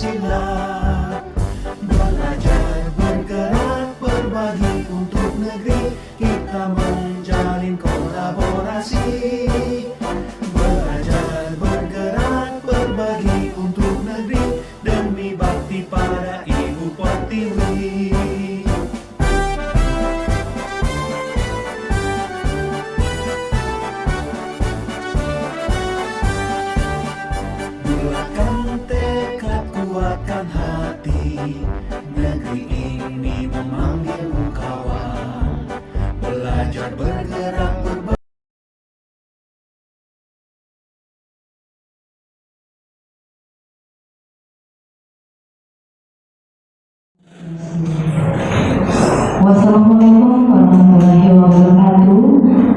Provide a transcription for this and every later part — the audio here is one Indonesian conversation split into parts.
Pancasila. Belajar, bergerak, berbagi untuk negeri, kita menjalin kolaborasi. Belajar, bergerak, berbagi untuk negeri, demi bakti pada Ibu Pertiwi. Bulatkan tekad, kuatkan hati, negeri ini memanggilmu kawan. Belajar, bergerak, berbagi. Wassalamualaikum warahmatullahi wabarakatuh.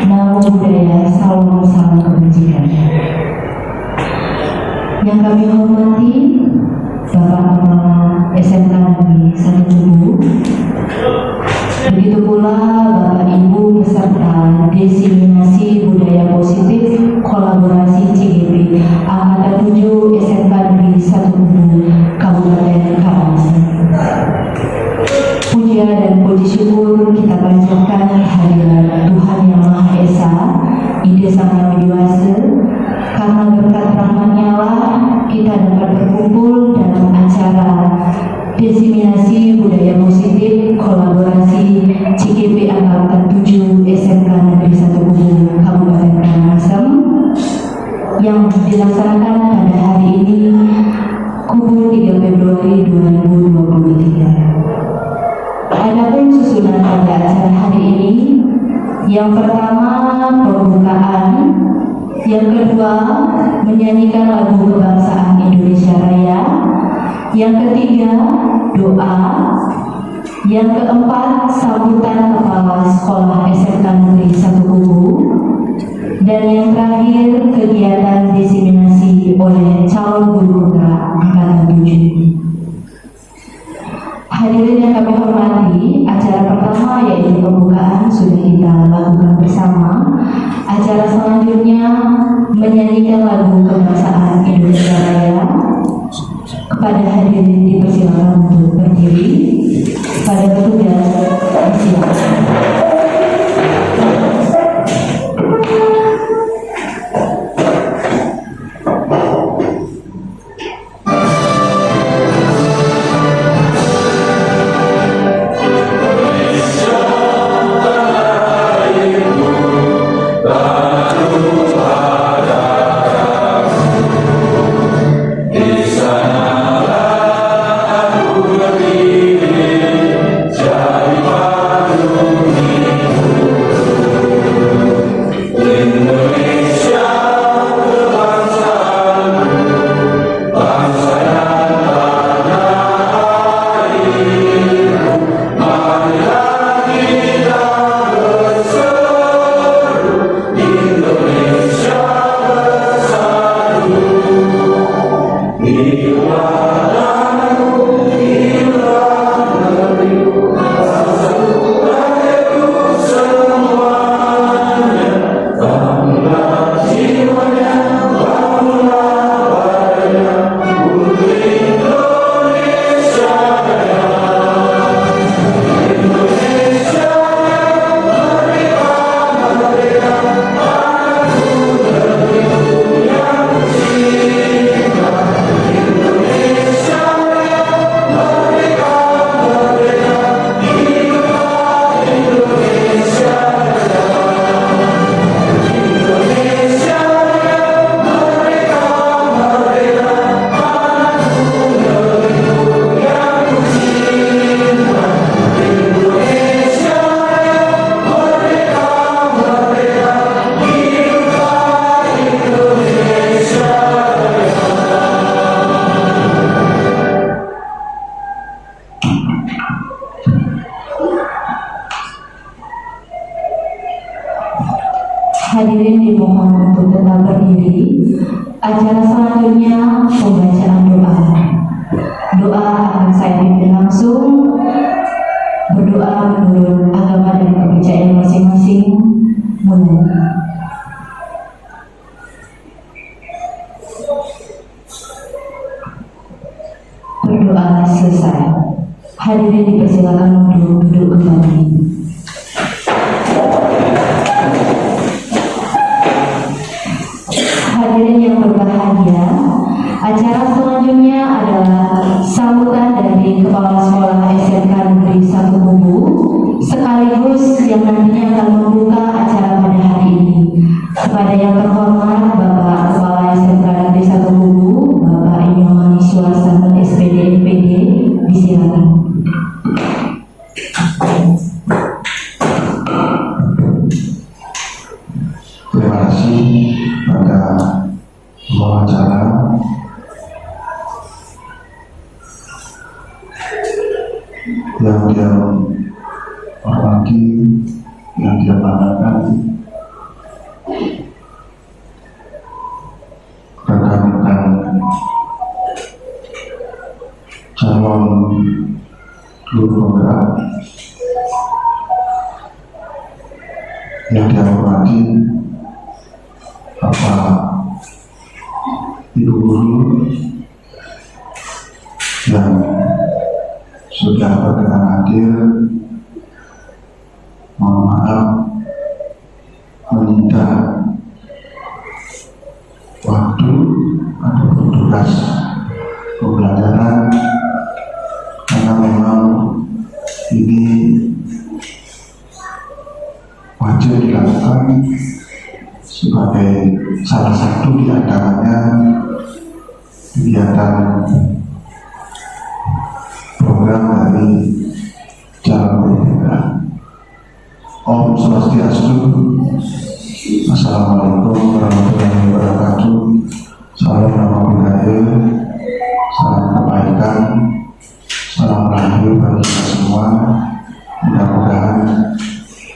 Namo Buddhaya, salam kebajikan. Yang kami hormati Bapak Kepala SMK Negeri 1 Tugu, begitu pula Bapak Ibu peserta Diseminasi Budaya Positif Kolaborasi CGP Angkatan 7 SMK Negeri 1 Tugu, Kabupaten Karangasem. Puja dan puji syukur kita panjatkan kehadirat Tuhan Yang Maha Esa, Ide Sang Yang Widiwasa, karena berkat rahmat-Nya lah kita dapat berkumpul dalam acara Diseminasi Budaya Positif Kolaborasi CGP Angkatan 7 SMK Negeri 1 Tugu, Kabupaten Karangasem, yang dilaksanakan pada hari ini, Kubu 3 Februari 2023. Adapun susunan pada acara hari ini, yang pertama pembukaan, yang kedua menyanyikan lagu kebangsaan Indonesia Raya, yang ketiga doa, yang keempat sambutan kepala sekolah SMK Negeri 1 Tugu, dan yang terakhir kegiatan diseminasi oleh calon guru putra angkatan 7. Hadirin yang kami hormati, acara pertama yaitu pembukaan sudah kita lakukan bersama. Acara selanjutnya menyanyikan lagu kebangsaan Indonesia Raya. Kepada hadirin dipersilakan untuk berdiri. Pada petugas silakan. Hadirin dimohon untuk tetap berdiri. Acara selanjutnya pembacaan doa. Doa akan saya pimpin langsung. Berdoa menurut agama dan kepercayaan masing-masing. Mulai. Hadirin dipersilakan untuk duduk kembali. Hadirin yang berbahagia, acara selanjutnya adalah sambutan dari Kepala Sekolah SMK Negeri 1 Kubu, sekaligus yang nantinya akan membuka acara pada hari ini. Kepada yang terhormat Bapak Kepala SMK Negeri 1 Kubu, Bapak Inyomani Suasana SPD MPD, disilakan. Terima kasih pada pembawa acara, yang dia hormati, yang dia banggakan, rekan-rekan calon guru penggerak yang dia hormati, Bapak Ibu guru yang sudah berkenan hadir, mohon maaf meminta waktu atau tugas pembelajaran karena memang ini wajib dilakukan sebagai salah satu di antaranya kegiatan program dari Jalan Berbeda. Om Swastiastu. Assalamualaikum warahmatullahi wabarakatuh. Salam nama budaya, salam kebaikan, salam rahayu bagi kita semua. Mudah-mudahan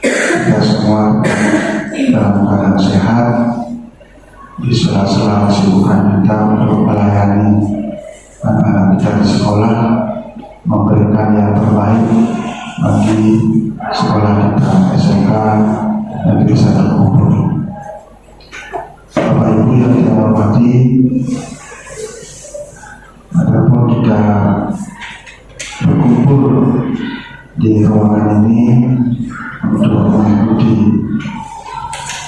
kita semua dalam keadaan sehat, di sela-sela kesibukan kita untuk melayani anak-anak kita di sekolah, memberikan yang terbaik bagi sekolah kita SMK Negeri 1 Kubu. Bapak Ibu yang kita hormati, adapun kita berkumpul di ruangan ini untuk mengikuti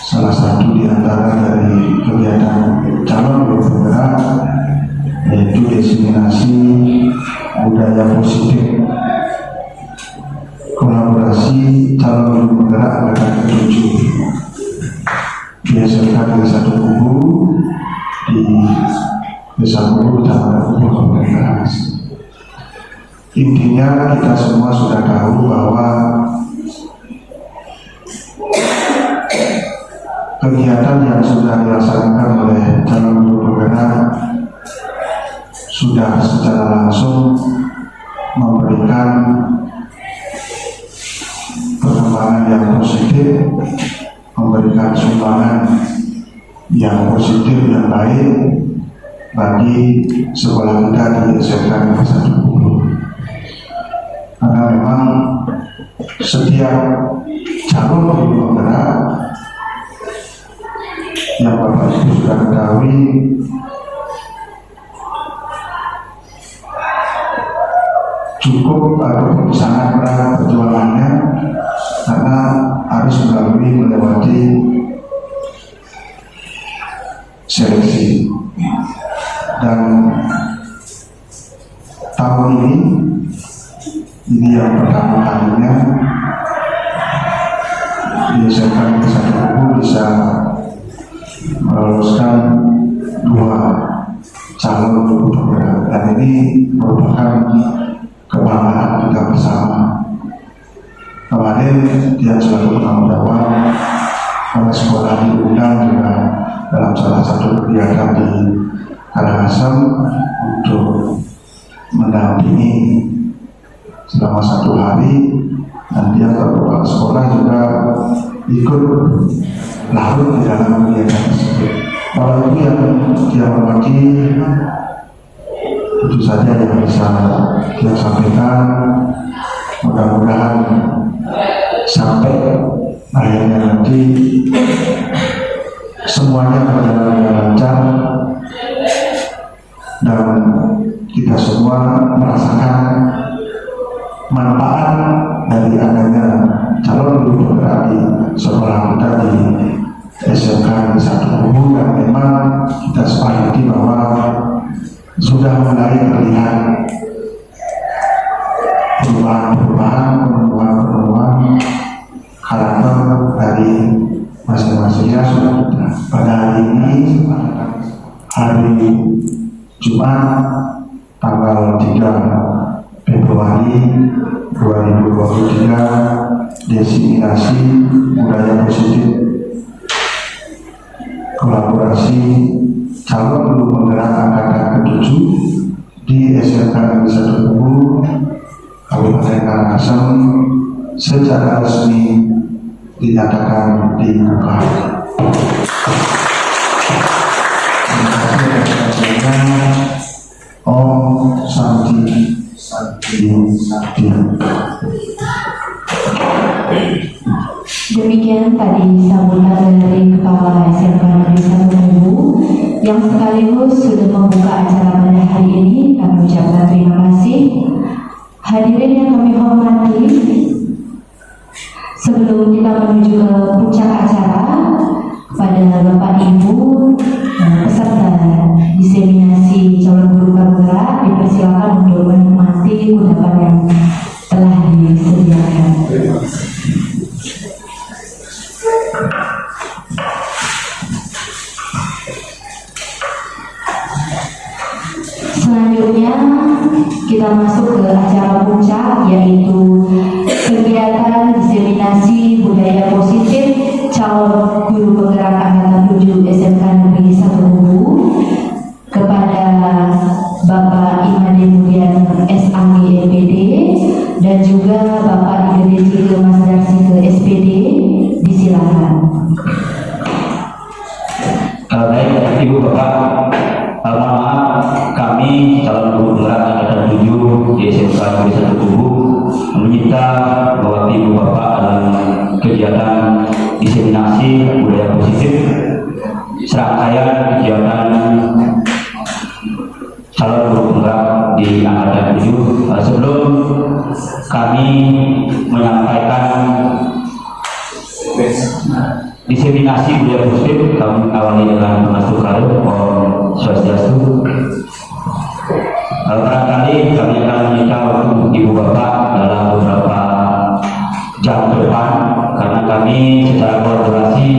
salah satu di antara dari kegiatan calon guru penggerak, yaitu diseminasi budaya positif kolaborasi calon guru penggerak angkatan ke-7 di SMK Negeri 1 Kubu di Desa Kubu, Kecamatan Kubu, Kabupaten Karangasem. Intinya kita semua sudah tahu bahwa kegiatan yang sudah dilaksanakan oleh calon guru penggerak sudah secara langsung memberikan perkembangan yang positif, memberikan sumbangan yang positif, yang baik bagi sekolah kita di SMK Negeri 1 Kubu. Karena memang setiap calon guru penggerak yang Bapak Ibu sudah ketahui cukup ataupun sangat berat perjuangannya, karena harus melewati seleksi. Dan tahun ini yang pertama kalinya di SMK Negeri 1 Kubu bisa meloloskan 2 calon guru penggerak, dan ini merupakan kebanggaan kita bersama. Kemarin dia selalu bertanggung jawab oleh sekolah diundang juga dalam salah satu kegiatan di Karangasem untuk mendampingi selama 1 hari, dan dia kepala sekolah juga ikut larut di dalam kegiatan tersebut. Bapak Ibu yang dia hormati, itu saja yang bisa kita sampaikan. Mudah-mudahan sampai akhirnya nanti semuanya berjalan dengan lancar dan kita semua merasakan manfaat dari adanya calon guru penggerak di sekolah kita di SMK Satu Kubu, yang memang kita sepakati bahwa sudah mulai terlihat perubahan karakter dari masing-masingnya sudah kita. Pada hari ini, hari Jumat tanggal 3 Februari 2023, diseminasi budaya positif kolaborasi calon guru penggerak angkatan ke-7 di SMK Negeri Satu Kubu, Kabupaten Karangasem secara resmi dinyatakan dibuka. Terima kasih. Om Santi Santi. Demikian tadi sambutan dari Kepala SMK Negeri Satu Kubu yang sekaligus sudah membuka acara pada hari ini. Kami ucapkan terima kasih. Hadirin yang kami hormati, sebelum kita menuju ke puncak acara, pada Bapak Ibu peserta diseminasi calon guru penggerak dipersilakan untuk menikmati kudapan yang telah disediakan. Selanjutnya kita masuk ke acara puncak, yaitu kegiatan diseminasi budaya positif calon guru penggerak angkatan 7 SMK Negeri Satu Kubu kepada Bapak Imade Mudian SAG MPD dan juga Bapak IGD ke Mas Darsi ke SPD. Disilakan. Baik, Ibu Bapak, mohon maaf, kami calon guru penggerak angkatan 7 di SMK Negeri Satu Kubu meminta bahwa Ibu Bapak dalam kegiatan diseminasi budaya positif serangkaian kegiatan calon guru penggerak di angkatan 7. Sebelum kami menyampaikan diseminasi budaya positif, kami awali dengan pengasuh karir Om Swastiastu. Barangkali kami akan meminta waktu Ibu Bapak dalam beberapa jam ke depan, karena kami secara kolaborasi,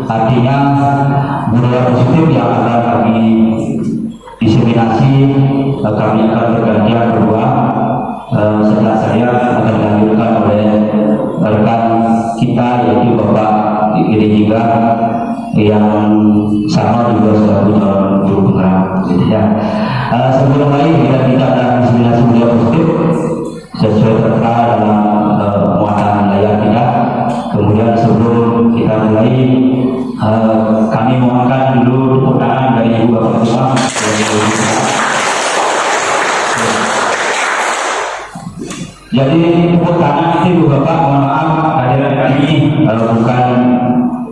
artinya budaya positif yang akan kami diseminasi, kami akan bergantian berdua. Setelah saya akan dilanjutkan oleh rekan kita, yaitu Bapak Giri juga yang sama juga selaku calon guru penggerak, gitu ya. Sebelum lain kita ada diseminasi budaya positif sesuai tertera dalam muatan layar kita. Kemudian sebelum kita mulai, kami mohonkan dulu tepuk tangan dari Ibu Bapak semua. Jadi tepuk tangan itu Ibu Bapak, mohon maaf hadirin kami bukan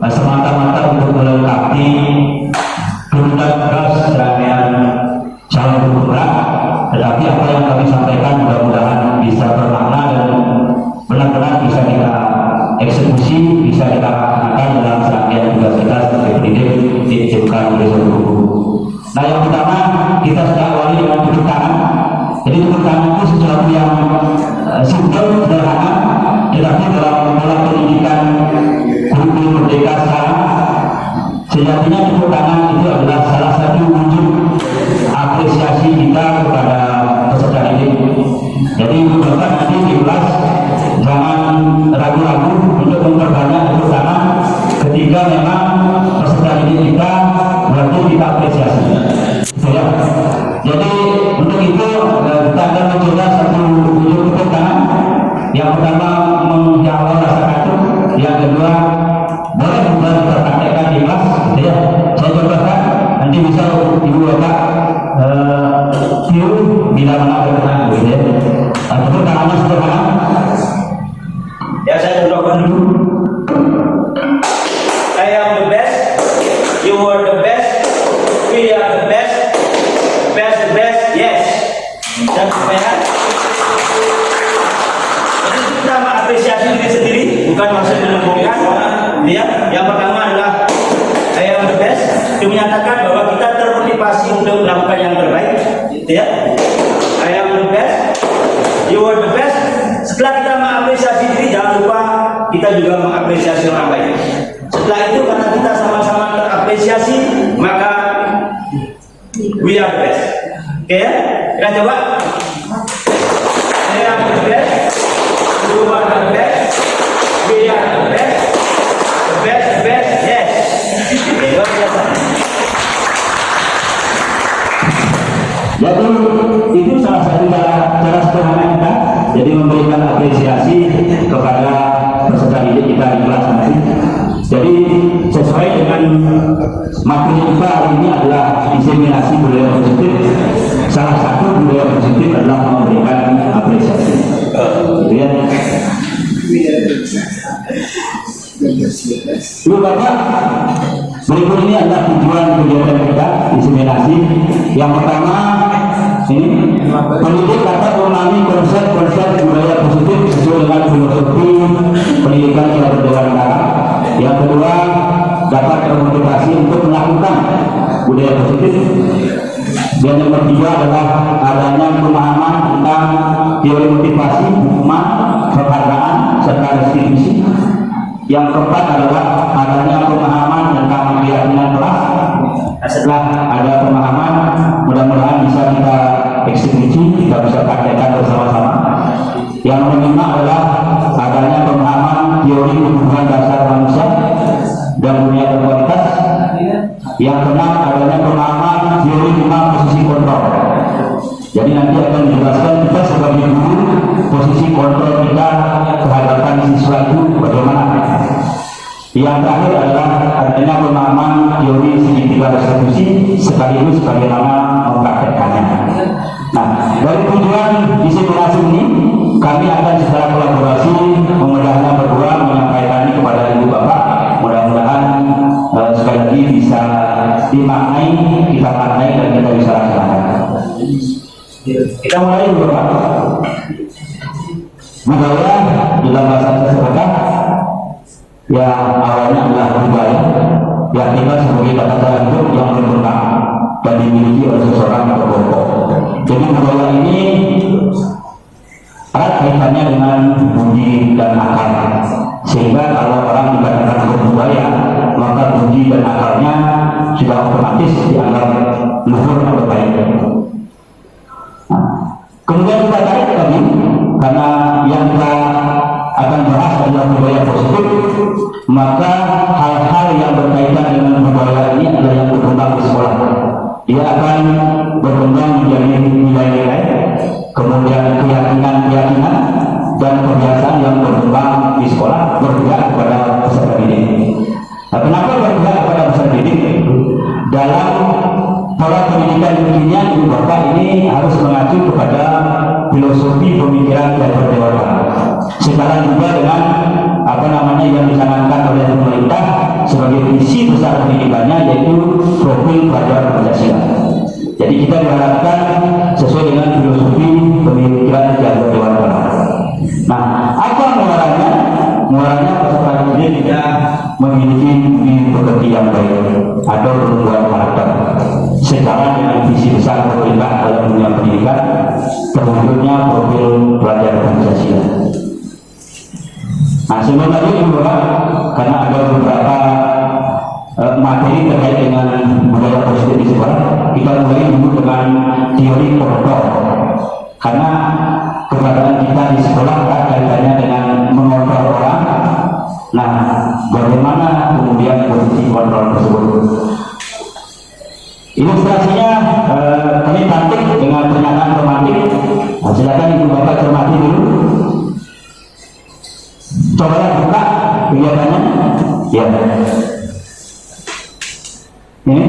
semata-mata untuk melengkapi tuntutan serangkaian calon guru penggerak, tetapi apa yang kami sampaikan mudah-mudahan bisa bermakna dan benar-benar bisa kita eksekusi, bisa kita laksanakan dalam serangkaian tugas kita sebagai pendidik di SMK Negeri Satu Kubu. Nah, yang pertama kita sudah awali dengan tepuk tangan. Jadi tepuk tangan itu sesuatu yang simpel, sederhana, tetapi dalam pola pendidikan kurikulum merdeka sekarang, sejatinya tepuk tangan itu adalah salah satu wujud apresiasi kita kepada peserta didik. Jadi Ibu Bapak nanti di kelas jangan ragu-ragu untuk memperbanyak tepuk tangan ketika memang peserta didik kita berarti kita apresiasi. Ya. Jadi untuk itu kita akan mencoba satu wujud tepuk tangan. Yang pertama menjawab rasa kantuk, yang kedua boleh kita praktekkan di kelas, gitu ya. Saya contohkan, nanti bisa Ibu Bapak tiru bila mana berkenan, gitu ya. Tepuk tangannya sederhana. Ya, saya contohkan dulu. I am the best, you are the best, we are the best, the best, yes. Dan sehat. Ya, yang pertama adalah I am the best. Itu menyatakan bahwa kita termotivasi untuk melakukan yang terbaik. Ya, I am the best. You are the best. Setelah kita mengapresiasi diri, jangan lupa kita juga mengapresiasi orang lain. Setelah itu, karena kita sama-sama terapresiasi, maka we are the best. Oke ya? Kita coba. I am the best. You are the best. We are the best. The best, the best. Yes. Oke, luar biasa. Jadi itu salah satu cara sederhana kita. Jadi memberikan apresiasi kepada peserta didik kita di kelas nanti. Jadi sesuai dengan materi kita hari ini adalah diseminasi budaya positif. Salah satu budaya positif adalah memberikan apresiasi. Gitu ya. Lalu Bapak, berikut ini adalah tujuan kegiatan kita diseminasi. Yang pertama, ini pendidik dapat memahami konsep-konsep budaya positif sesuai dengan filosofi pendidikan yang berdasarkan. Yang kedua, dapat termotivasi untuk melakukan budaya positif. Dan yang ketiga adalah adanya pemahaman tentang teori motivasi, hukuman, penghargaan, serta restitusi. Yang keempat adalah adanya pemahaman tentang keyakinan kelas. Setelah ada pemahaman, mudah-mudahan bisa kita eksekusi, kita bisa praktekkan bersama-sama. Yang kelima adalah adanya pemahaman teori hubungan dasar manusia dan dunia berkualitas. Yang keenam adanya pemahaman teori 5 posisi kontrol. Jadi nanti akan dijelaskan kita sebagai guru posisi kontrol kita terhadap siswa itu bagaimana. Yang terakhir adalah adanya pemahaman teori segitiga restitusi sekaligus bagaimana mempraktekkannya. Nah, dari tujuan diseminasi ini kami akan secara kolaborasi memudahnya berdua menyampaikan ini kepada ibu bapak. Mudah-mudahan sekali lagi bisa dimaknai, kita maknai dan kita bisa laksanakan. Kita mulai dulu Pak. Budaya dalam bahasa Indonesia ya awalnya adalah budaya yang kita sebagai tata hidup yang berkembang dan dimiliki oleh seseorang atau kelompok. Jadi budaya ini erat kaitannya dengan budi dan akal. Sehingga kalau orang dikatakan berbudaya, maka budi dan akalnya sudah otomatis dianggap luhur atau baik. Kemudian kita tarik lagi karena yang kita akan bahas adalah budaya positif, maka hal-hal yang berkaitan dengan budaya ini adalah yang berkembang di sekolah. Dia akan berkembang menjadi nilai-nilai, kemudian keyakinan-keyakinan dan kebiasaan yang berkembang di sekolah berpihak kepada peserta didik. Nah, kenapa berpihak kepada peserta didik? Dalam pola pendidikan kekinian ibu bapak ini harus mengacu kepada filosofi pemikiran dan berdewasa. Sekarang juga dengan yang dicanangkan oleh pemerintah sebagai visi besar pendidikannya, yaitu profil pelajar Pancasila. Jadi kita diharapkan sesuai dengan filosofi pemikiran yang berdewasa. Nah, apa muaranya? Muaranya peserta didik tidak memiliki pekerti yang baik atau pertumbuhan karakter. Secara dengan visi besar pemerintah dalam dunia pendidikan, terwujudnya profil pelajar Pancasila. Nah, sebelum tadi juga karena ada beberapa materi terkait dengan budaya positif di sekolah, kita mulai dulu dengan teori kontrol. Karena keberadaan kita di sekolah kaitannya dengan mengontrol orang. Nah, bagaimana kemudian posisi kontrol tersebut? Ilustrasinya kami tampil dengan pernyataan romantik. Nah, silakan ibu bapak cermati dulu. Coba buka kegiatannya. Ya. Ini.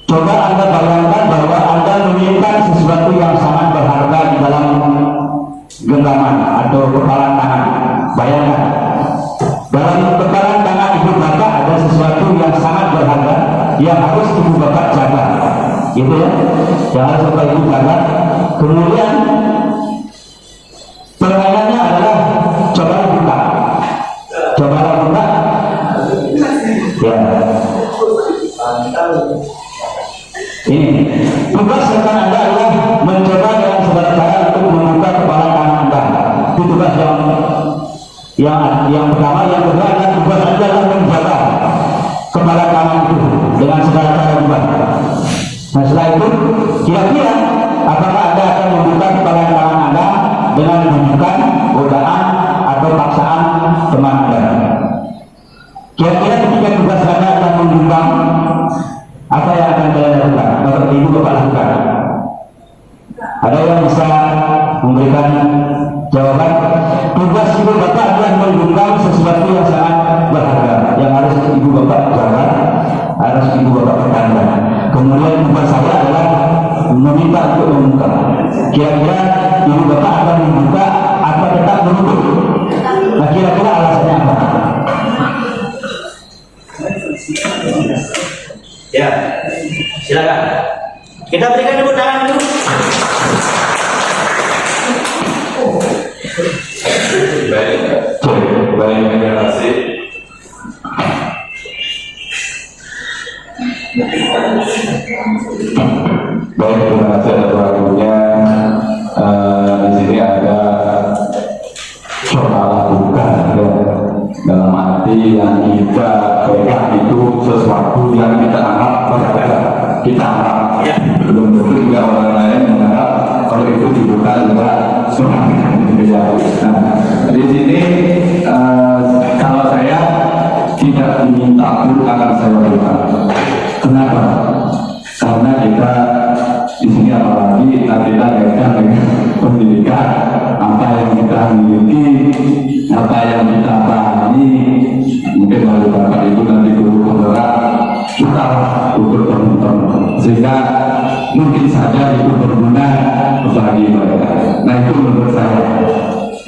Coba Anda bayangkan bahwa Anda menyimpan sesuatu yang sangat berharga di dalam genggaman atau kepalan tangan. Bayangkan. Dalam kepalan tangan ibu bapak ada sesuatu yang sangat berharga yang harus ibu bapak jaga, gitu ya, yang harus bapak ibu jaga. Kemudian permainannya adalah coba buka. Ini tugas rekan Anda adalah mencoba dengan segala cara untuk membuka kepala kanan Anda. Itu tugas yang pertama. Yang kedua adalah tugas Anda adalah menjaga kepala kanan itu dengan segala cara juga. Nah, setelah itu kira-kira apakah Anda akan membuka kepala kanan Anda dengan menunjukkan godaan atau paksaan teman Anda? Kira-kira ketika tugas Anda akan membumbang, apa yang akan kalian lakukan? Bapak Ibu Bapak lakukan? Ada yang bisa memberikan jawaban? Tugas Ibu Bapak adalah membumbang sesuatu yang sangat berharga, yang harus Ibu Bapak jawab, harus Ibu Bapak pertahankan. Kemudian tugas saya adalah meminta untuk membuka. Kira-kira Ibu Bapak akan membuka atau tetap menutup? Nah, kira-kira alasannya apa? Ya, silakan. Kita berikan tepuk tangan dulu. Baik, terima kasih. Baik, terima kasih atas waktunya. Di sini ada soal bukan ya. Dalam arti yang kita pegang itu sesuatu yang kita anggap berharga. Kita anggap belum tentu juga orang lain menganggap kalau itu dibuka juga surat. Nah, di sini kalau saya tidak diminta pun akan saya buka. Kenapa? Karena kita di sini apalagi kita kaitkan dengan pendidikan, apa yang kita miliki, apa yang kita pahami, mungkin dari Bapak Ibu nanti guru penggerak kita untuk penonton, sehingga mungkin saja itu berguna bagi mereka. Nah, itu menurut saya.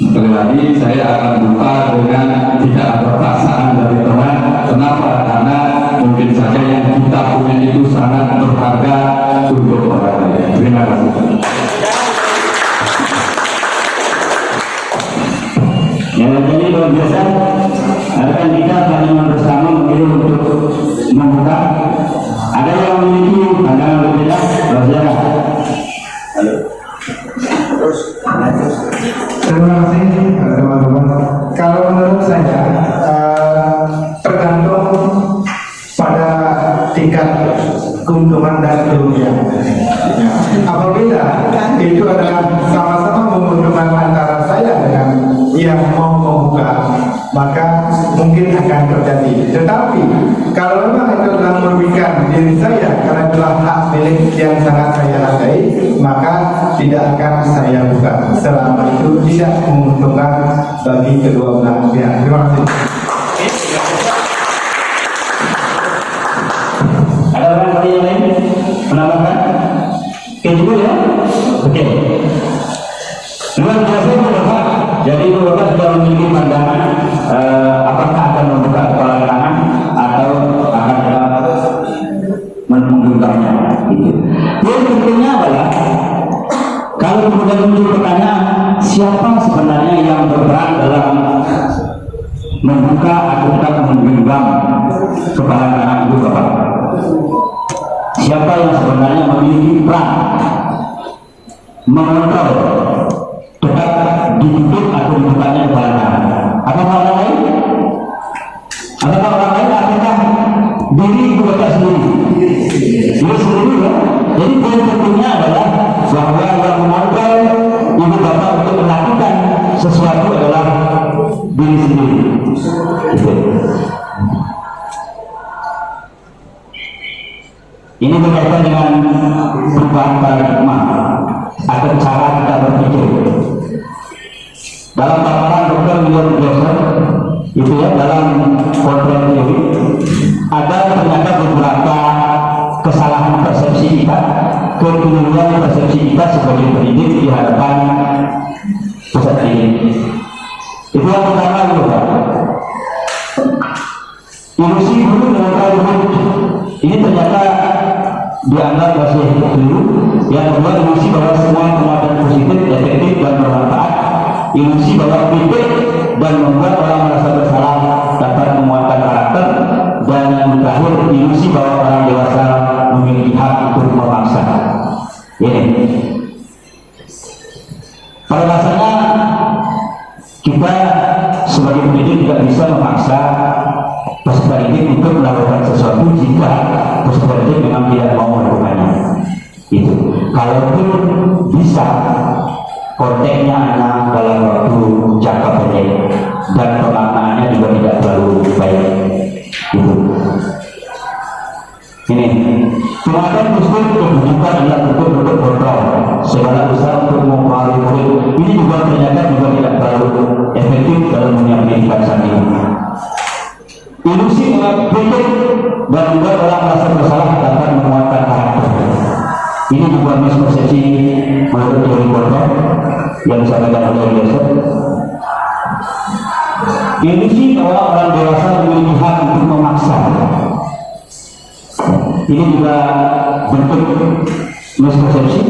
Sekali lagi saya akan buka dengan tidak ada perasaan dari teman. Kenapa? Karena mungkin saja yang kita punya itu sangat berharga untuk orang lain. Terima kasih. Ya, jadi luar biasa. Akan kita pandangan bersama memilih untuk membuka. Ada yang memiliki pandangan berbeda? Bersilakan. Halo. Terima kasih teman-teman. Kalau menurut saya tergantung pada tingkat keuntungan dan kerugian. Apabila itu adalah sama-sama menguntungkan antara saya dengan yang mau membuka, maka mungkin akan terjadi. Tetapi kalau memang itu adalah merugikan diri saya karena itulah hak milik yang sangat saya hargai, maka tidak akan saya buka selama itu tidak menguntungkan bagi kedua belah pihak. Terima kasih. Ada orang yang lain menambahkan? Oke dulu ya. Oke. Luar biasa Bapak. Jadi Bapak sudah memiliki pandangan apakah akan membuka kepala kanan atau akan menggugurnya. Gitu. Yang pentingnya adalah kalau kemudian muncul pertanyaan, siapa sebenarnya yang berperan dalam membuka atau tidak menggenggam kepala kanan itu Bapak? Siapa yang sebenarnya memiliki peran mengontrol tetap ditutup atau dibukanya kepala kanan? Apakah orang lain? Apakah orang lain? Apakah diri ibu bapak sendiri? Diri sendiri ya. Jadi poin pentingnya adalah bahwa yang mengontrol ibu bapak untuk melakukan sesuatu adalah diri sendiri. Ini berkaitan dengan perubahan paradigma atau cara kita berpikir. Dalam paparan Dr. William Glasser itu ya, dalam kontrol teori ada ternyata beberapa kesalahan persepsi kita, kekeliruan persepsi kita sebagai pendidik di hadapan pusat didik. Itu yang pertama itu Pak. Ilusi guru dengan murid ini ternyata dianggap masih keliru. Yang kedua, ilusi bahwa semua penguatan positif, efektif dan bermanfaat. Ilusi bahwa kritik dan membuat orang merasa bersalah dapat menguatkan karakter. Dan yang terakhir, ilusi bahwa orang dewasa memiliki hak untuk memaafkan. Ini pada dasarnya kita sebagai pendidik tidak bisa memaksa peserta didik untuk melakukan sesuatu jika peserta didik memang tidak mau melakukannya. Itu kalaupun bisa konteksnya hanya dalam waktu jangka pendek dan pemaknaannya juga tidak terlalu baik. Itu ini tindakan muslim kebutuhan adalah bentuk kontrol segala usaha untuk mempengaruhi murid. Ini juga ternyata juga tidak terlalu efektif dalam dunia pendidikan saat ini. Ilusi mengkritik dan membuat orang merasa bersalah akan menguatkan karakter. Ini juga mispersepsi menurut teori kontrol yang disampaikan oleh Eliezer. Ilusi bahwa orang dewasa memiliki hak untuk memaksa. Ini juga bentuk mispersepsi.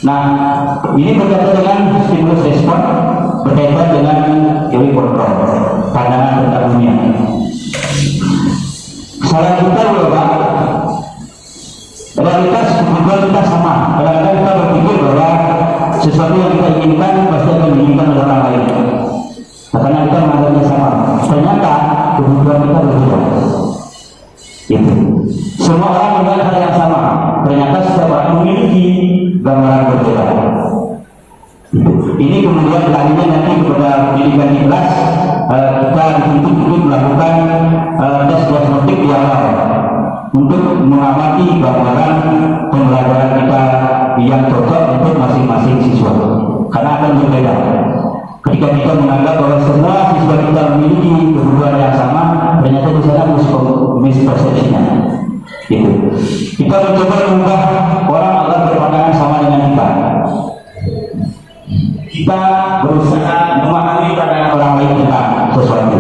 Nah, ini berkaitan dengan stimulus respon, berkaitan dengan teori kontrol, pandangan tentang dunia. Salah kita Bapak, realitas kebutuhan kita sama. Kadang-kadang kita berpikir bahwa sesuatu yang kita inginkan pasti akan diinginkan oleh orang lain. Karena kita menganggapnya sama. Ternyata kebutuhan kita berbeda. Itu. Semua orang melihat hal yang sama. Ternyata setiap orang memiliki gambaran berbeda. Ini kemudian tadinya nanti kepada pendidikan di kelas kita dituntut untuk melakukan tes diagnostik di awal untuk mengamati gambaran pembelajaran kita yang cocok untuk masing-masing siswa. Karena akan berbeda. Ketika kita menganggap bahwa semua siswa kita memiliki kebutuhan yang sama, ternyata di sana mispersepsinya. Itu. Kita mencoba mengubah orang agar berpandangan sama dengan kita. Kita berusaha memahami pandangan orang lain tentang sesuatu.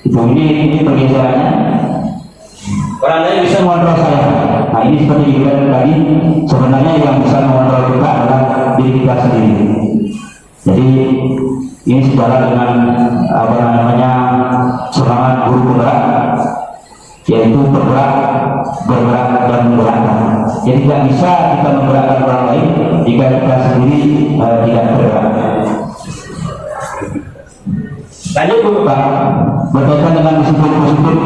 Itu ini pergeserannya. Orang lain bisa mengontrol saya. Nah ini seperti dikatakan tadi, sebenarnya yang bisa mengontrol kita adalah diri kita sendiri. Jadi ini sejalan dengan apa namanya semangat guru penggerak, yaitu bergerak, dan menggerakkan. Jadi tidak bisa kita menggerakkan orang lain jika kita sendiri tidak bergerak. Lanjut Pak, berkaitan dengan disiplin positif.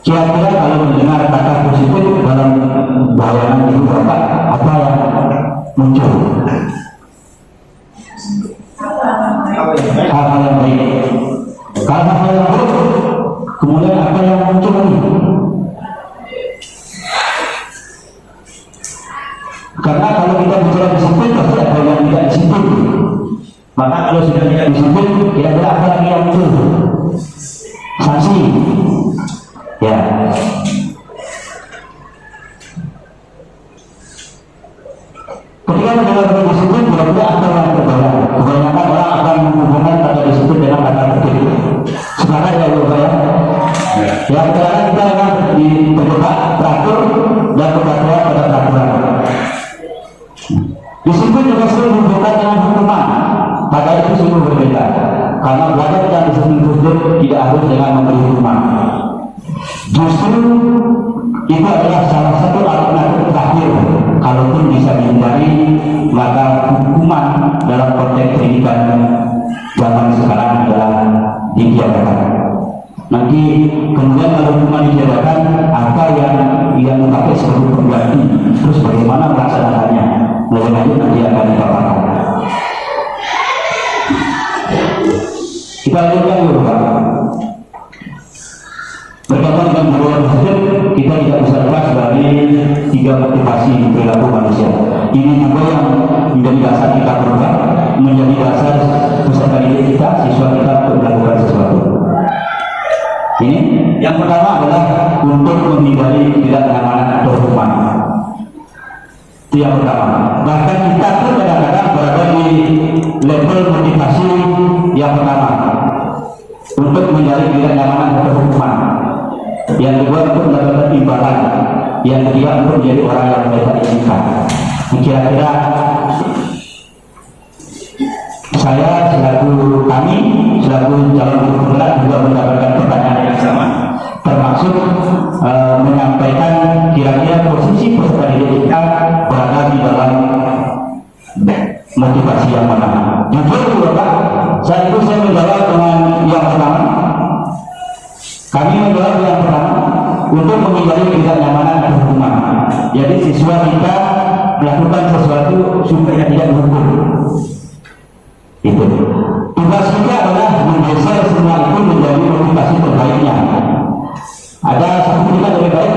Kira-kira kalau mendengar kata positif dalam bayangan itu Bapak, apa yang muncul? Hal-hal yang baik. Kalau hal yang buruk, kemudian apa yang muncul lagi? Karena kalau kita bicara disiplin pasti ada yang tidak disiplin. Maka kalau sudah tidak disiplin, kira-kira apa lagi yang muncul? Sanksi. Ya. Ketika mendengar kata disiplin, kira-kira apa yang terbayang? Kebanyakan orang akan menghubungkan kata disiplin dengan kata tertib. Sekarang ya Bapak ya. Ya sekarang kita akan terjebak teratur dan kepatuhan pada peraturan. Disiplin juga sering dihubungkan dengan hukuman. Padahal itu sungguh berbeda. Karena belajar dan disiplin tersebut tidak harus dengan memberi hukuman. Justru itu adalah salah satu alternatif terakhir. Kalaupun bisa dihindari, maka hukuman dalam konteks pendidikan zaman sekarang adalah ditiadakan. Nanti kemudian kalau hukuman ditiadakan, apa yang dipakai sebagai pengganti, terus bagaimana melaksanakannya? Lebih lanjut nanti akan dipaparkan. Kita lanjutkan dulu Pak. Berkaitan dengan budaya positif, kita tidak bisa lepas dari 3 motivasi perilaku manusia. Ini juga yang menjadi dasar kita berubah, menjadi dasar peserta didik kita, siswa kita untuk melakukan sesuatu. Ini yang pertama adalah untuk menghindari ketidaknyamanan atau hukuman. Itu yang pertama. Bahkan kita pun kadang-kadang berada di level motivasi yang pertama untuk menghindari ketidaknyamanan atau hukuman. Yang kedua untuk mendapatkan imbalan. Yang ketiga untuk menjadi orang yang mereka inginkan. Kira-kira saya selaku calon guru penggerak juga mendapatkan pertanyaan yang sama, termasuk bermaksud menyampaikan kira-kira posisi peserta didik kita berada di dalam motivasi yang mana. Jujur Bapak, saat itu saya menjawab dengan yang pertama. Kami menjawab yang pertama untuk menghindari ketidaknyamanan atau hukuman. Jadi siswa kita melakukan sesuatu supaya tidak dihukum. Itu. Tugas kita adalah menggeser semua itu menjadi motivasi terbaiknya. Ada satu kita lebih baik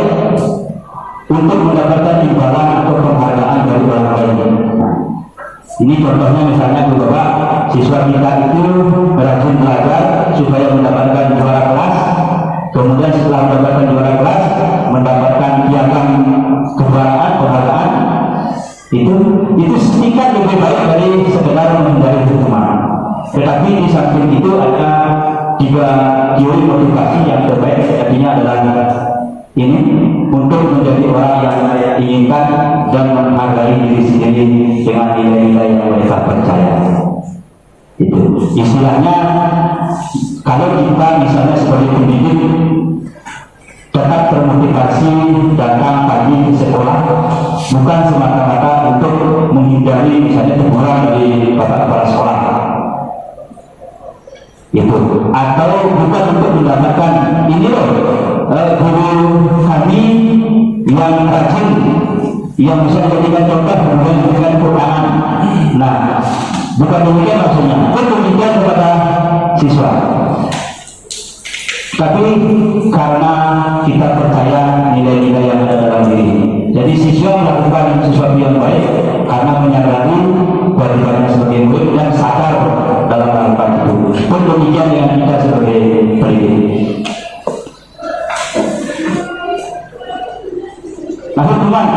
untuk mendapatkan imbalan atau penghargaan dari orang lain. Ini contohnya misalnya Bapak, siswa kita itu rajin belajar supaya mendapatkan juara kelas. Kemudian setelah mendapatkan juara kelas, mendapatkan piagam kejuaraan, penghargaan, itu sedikit lebih baik dari sekedar menghindari hukuman. Tetapi di samping itu ada tiga teori motivasi yang terbaik, artinya adalah ini untuk menjadi orang yang inginkan dan menghargai diri sendiri dengan nilai-nilai yang mereka percaya. Itu istilahnya, kalau kita misalnya sebagai pendidik tetap termotivasi datang pagi ke sekolah bukan semata-mata untuk menghindari misalnya teguran dari bapak kepala sekolah itu, atau bukan untuk mendapatkan ini loh guru kami yang rajin yang bisa dijadikan contoh kemudian diberikan keutamaan. Nah, bukan demikian maksudnya, pun demikian kepada siswa. Tapi karena kita percaya nilai-nilai yang ada dalam diri, jadi siswa melakukan sesuatu yang baik karena menyadari kewajibannya sebagai murid dan sadar dalam melakukan itu. Pun demikian dengan kita sebagai pendidik. Nah, teman,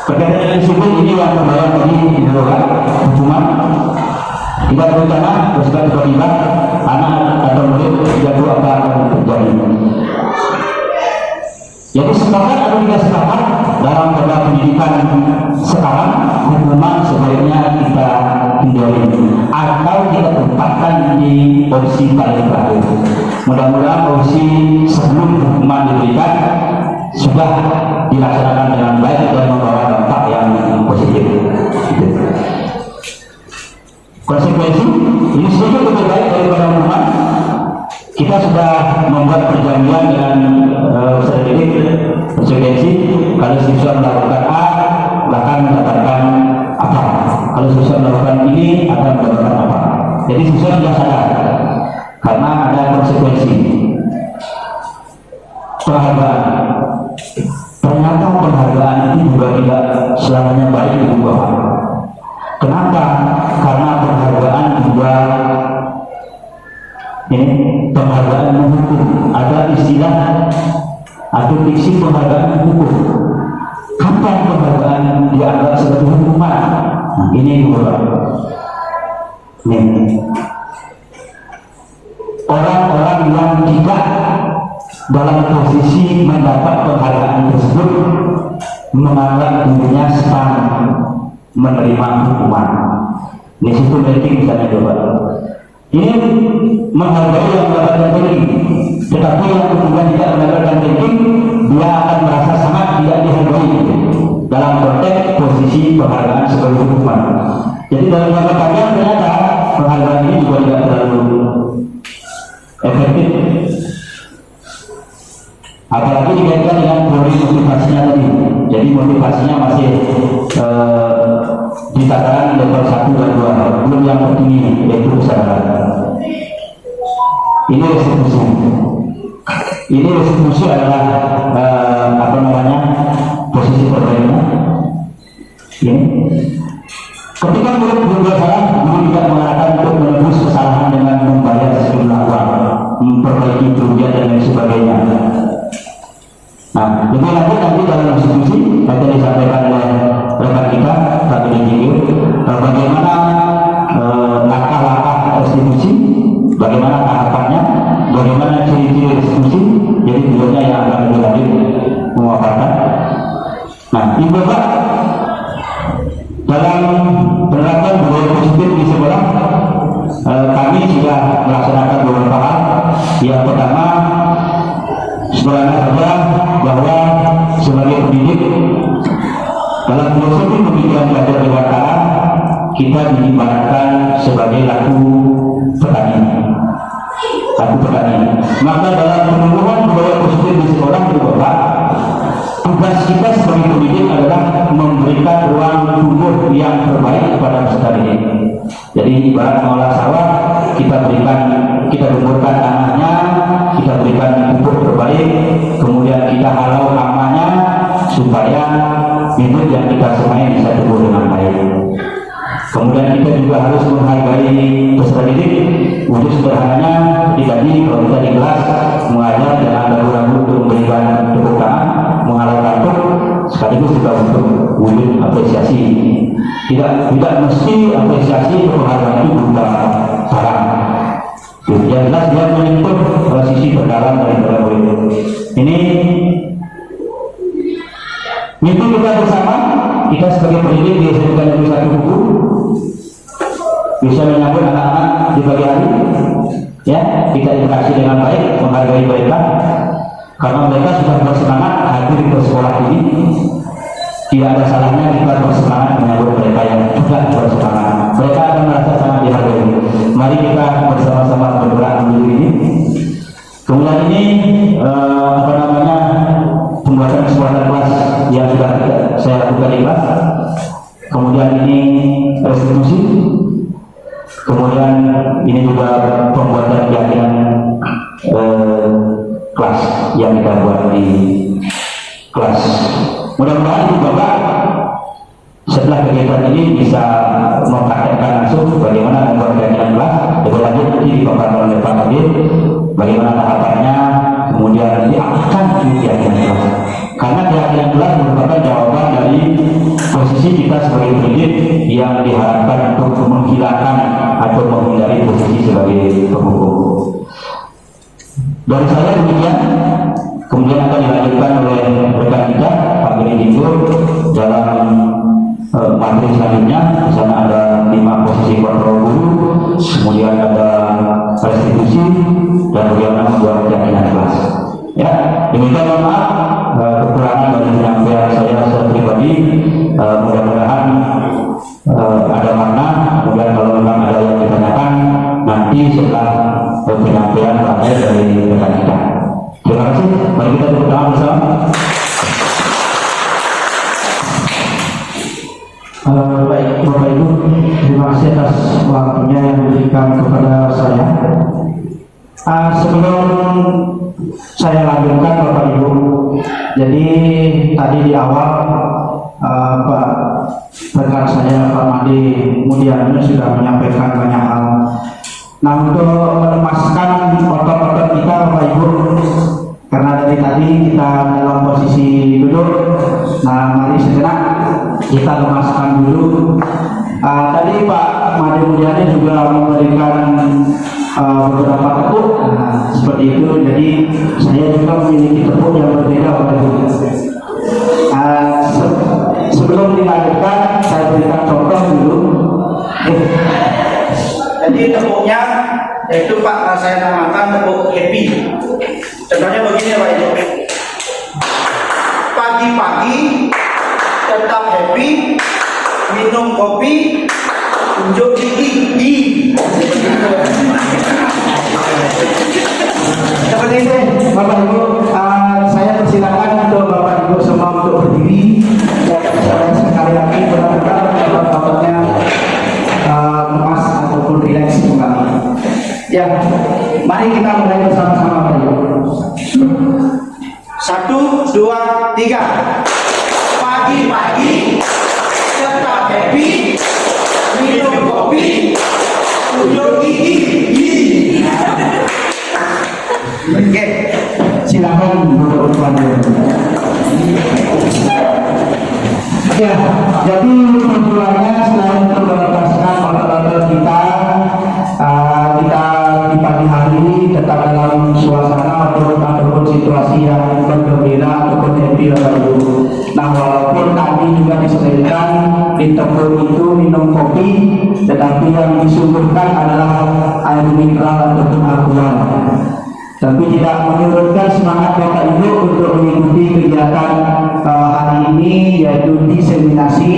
berkaitan dengan disiplin ini yang terbayang tadi di dalam hukuman. Kita berencana bersekat tiba-tiba anak atau murid tidak tahu apa akan terjadi. Jadi sepakat atau tidak sepakat dalam pola pendidikan sekarang, hukuman sebaiknya kita hindari atau kita tempatkan di opsi paling terakhir. Mudah-mudahan opsi sebelum hukuman diberikan sudah dilaksanakan dengan baik dan membawa dampak yang positif. Konsekuensi ini sedikit lebih baik daripada hukuman. Kita sudah membuat perjanjian dengan peserta didik. Konsekuensi kalau siswa melakukan A akan mendapatkan apa, kalau siswa melakukan ini akan mendapatkan apa. Jadi siswa sudah sadar karena ada konsekuensi. Penghargaan, ternyata penghargaan ini juga tidak selamanya baik di bawah. Kenapa? Karena penghargaan juga ini penghargaan menghukum. Ada istilah atau diksi penghargaan hukum. Kapan penghargaan dianggap sebagai hukuman? Nah, ini Bapak. Orang-orang yang tidak dalam posisi mendapat penghargaan tersebut menganggap dirinya sedang menerima hukuman. Di situ rating misalnya coba. Ini menghargai yang mendapatkan ranking, tetapi yang kemudian tidak mendapatkan ranking, dia akan merasa sangat tidak dihargai dalam konteks posisi penghargaan sebagai hukuman. Jadi dalam jangka panjang ternyata penghargaan ini juga tidak terlalu efektif. Apalagi dikaitkan dengan teori motivasinya tadi. Jadi motivasinya masih di tataran level 1 dan 2, belum yang tertinggi yaitu kesadaran. Ini restitusi. Ini restitusi adalah posisi terbaiknya. Ini ketika murid berbuat salah, guru tidak mengatakan untuk menebus kesalahan dengan membayar sejumlah uang, memperbaiki kerugian dan lain sebagainya. Nah, lebih lanjut nanti dalam restitusi nanti disampaikan oleh rekan kita Pak Dirjen, bagaimana langkah-langkah restitusi, bagaimana tahapannya, bagaimana ciri-ciri restitusi. Jadi tujuannya yang akan lebih lanjut memaparkan. Nah, ini Bapak dalam penerapan budaya positif di sekolah, kami sudah melaksanakan beberapa hal. Yang pertama, sederhana saja bahwa sebagai pendidik dalam filosofi pemikiran belajar kewartaan kita diibaratkan sebagai laku petani. Maka dalam penumbuhan budaya positif di sekolah di kota, tugas kita sebagai pendidik adalah memberikan ruang tumbuh yang terbaik kepada peserta didik. Jadi ibarat mengolah sawah, kita tumbuhkan tanahnya, kita berikan pupuk terbaik, kemudian kita halau hambanya supaya bibit yang kita semai bisa tumbuh dengan baik. Kemudian kita juga harus menghargai peserta didik. Wujud sederhananya ketika ini kalau kita di kelas mengajar jangan ragu-ragu untuk memberikan tepuk tangan, menghalau kantuk, sekaligus juga untuk wujud apresiasi. Tidak mesti apresiasi penghargaan itu berupa barang. Yang jelas dia menyentuh sisi terdalam daripada murid. Ini mimpi kita bersama, kita sebagai pendidik dihasilkan dari satu buku, bisa menyambut anak-anak di pagi hari, ya kita interaksi dengan baik, menghargai mereka, karena mereka sudah bersemangat hadir ke sekolah ini. Tidak ada salahnya kita bersemangat menyambut mereka yang juga bersemangat. Mereka akan merasa sangat dihargai. Mari kita bersama-sama bergerak menuju ini. Kemudian ini pembuatan kesempatan kelas yang sudah saya lakukan di kelas. Kemudian ini restitusi. Kemudian ini juga pembuatan keyakinan kelas yang kita buat di kelas. Mudah-mudahan Bapak setelah kegiatan ini bisa mempraktekkan langsung bagaimana membuat keyakinan kelas. Lebih lanjut nanti dipaparkan oleh Pak Kabir bagaimana tahapannya, kemudian nanti akan keyakinan kelas. Karena keyakinan kelas merupakan jawaban dari posisi kita sebagai pendidik yang diharapkan untuk menghilangkan atau menghindari posisi sebagai penghukum. Dari saya demikian, kemudian akan dilanjutkan oleh rekan kita Pak Geni Tinggur dalam materi selanjutnya. Di sana ada 5 posisi kontrol guru, kemudian ada restitusi dan bagaimana membuat keyakinan kelas. Ya, demikian, mohon maaf kekurangan dari penyampaian saya secara pribadi. Mudah-mudahan ada makna. Kemudian kalau memang ada yang ditanyakan nanti setelah penyampaian terakhir dari rekan kita. Terima kasih. Mari kita tepuk tangan bersama. Baik, Bapak Ibu, terima kasih atas waktunya yang diberikan kepada saya. Sebelum saya lanjutkan Bapak Ibu, jadi tadi di awal Pak rekan saya Pak Madi Mudiano sudah menyampaikan banyak hal. Nah, untuk melemaskan otot-otot kita Bapak Ibu, karena dari tadi kita dalam posisi duduk, nah mari sejenak kita lemaskan dulu. Tadi Pak Madi Mudiano juga memberikan beberapa tepuk, seperti itu. Jadi saya juga memiliki tepuk yang berbeda Bapak Ibu. Sebelum dilanjutkan, saya berikan contoh dulu. Jadi tepuknya itu Pak saya namakan tepuk happy. Contohnya begini Pak Ibu. Pagi-pagi tetap happy, minum kopi, unjuk gigi. Seperti itu Bapak Ibu. Saya persilakan untuk Bapak Ibu semua untuk berdiri. Dan sekali lagi benar-benar otot-ototnya lemas ataupun rileks kembali. Ya, mari kita mulai bersama-sama Bapak Ibu. 1, 2, 3. Pagi-pagi tetap happy, minum kopi, unjuk gigi. Oke, silakan duduk kembali. Ya, jadi tujuannya selain untuk melepaskan otot-otot kita, kita di pagi hari ini tetap dalam suasana ataupun situasi yang berbeda ataupun happy Bapak Ibu. Nah, walaupun tadi juga disebutkan di tepung itu minum kopi, tetapi yang disuguhkan adalah air mineral ataupun aqua. tapi tidak menyurutkan semangat Bapak Ibu untuk mengikuti kegiatan hari ini, yaitu diseminasi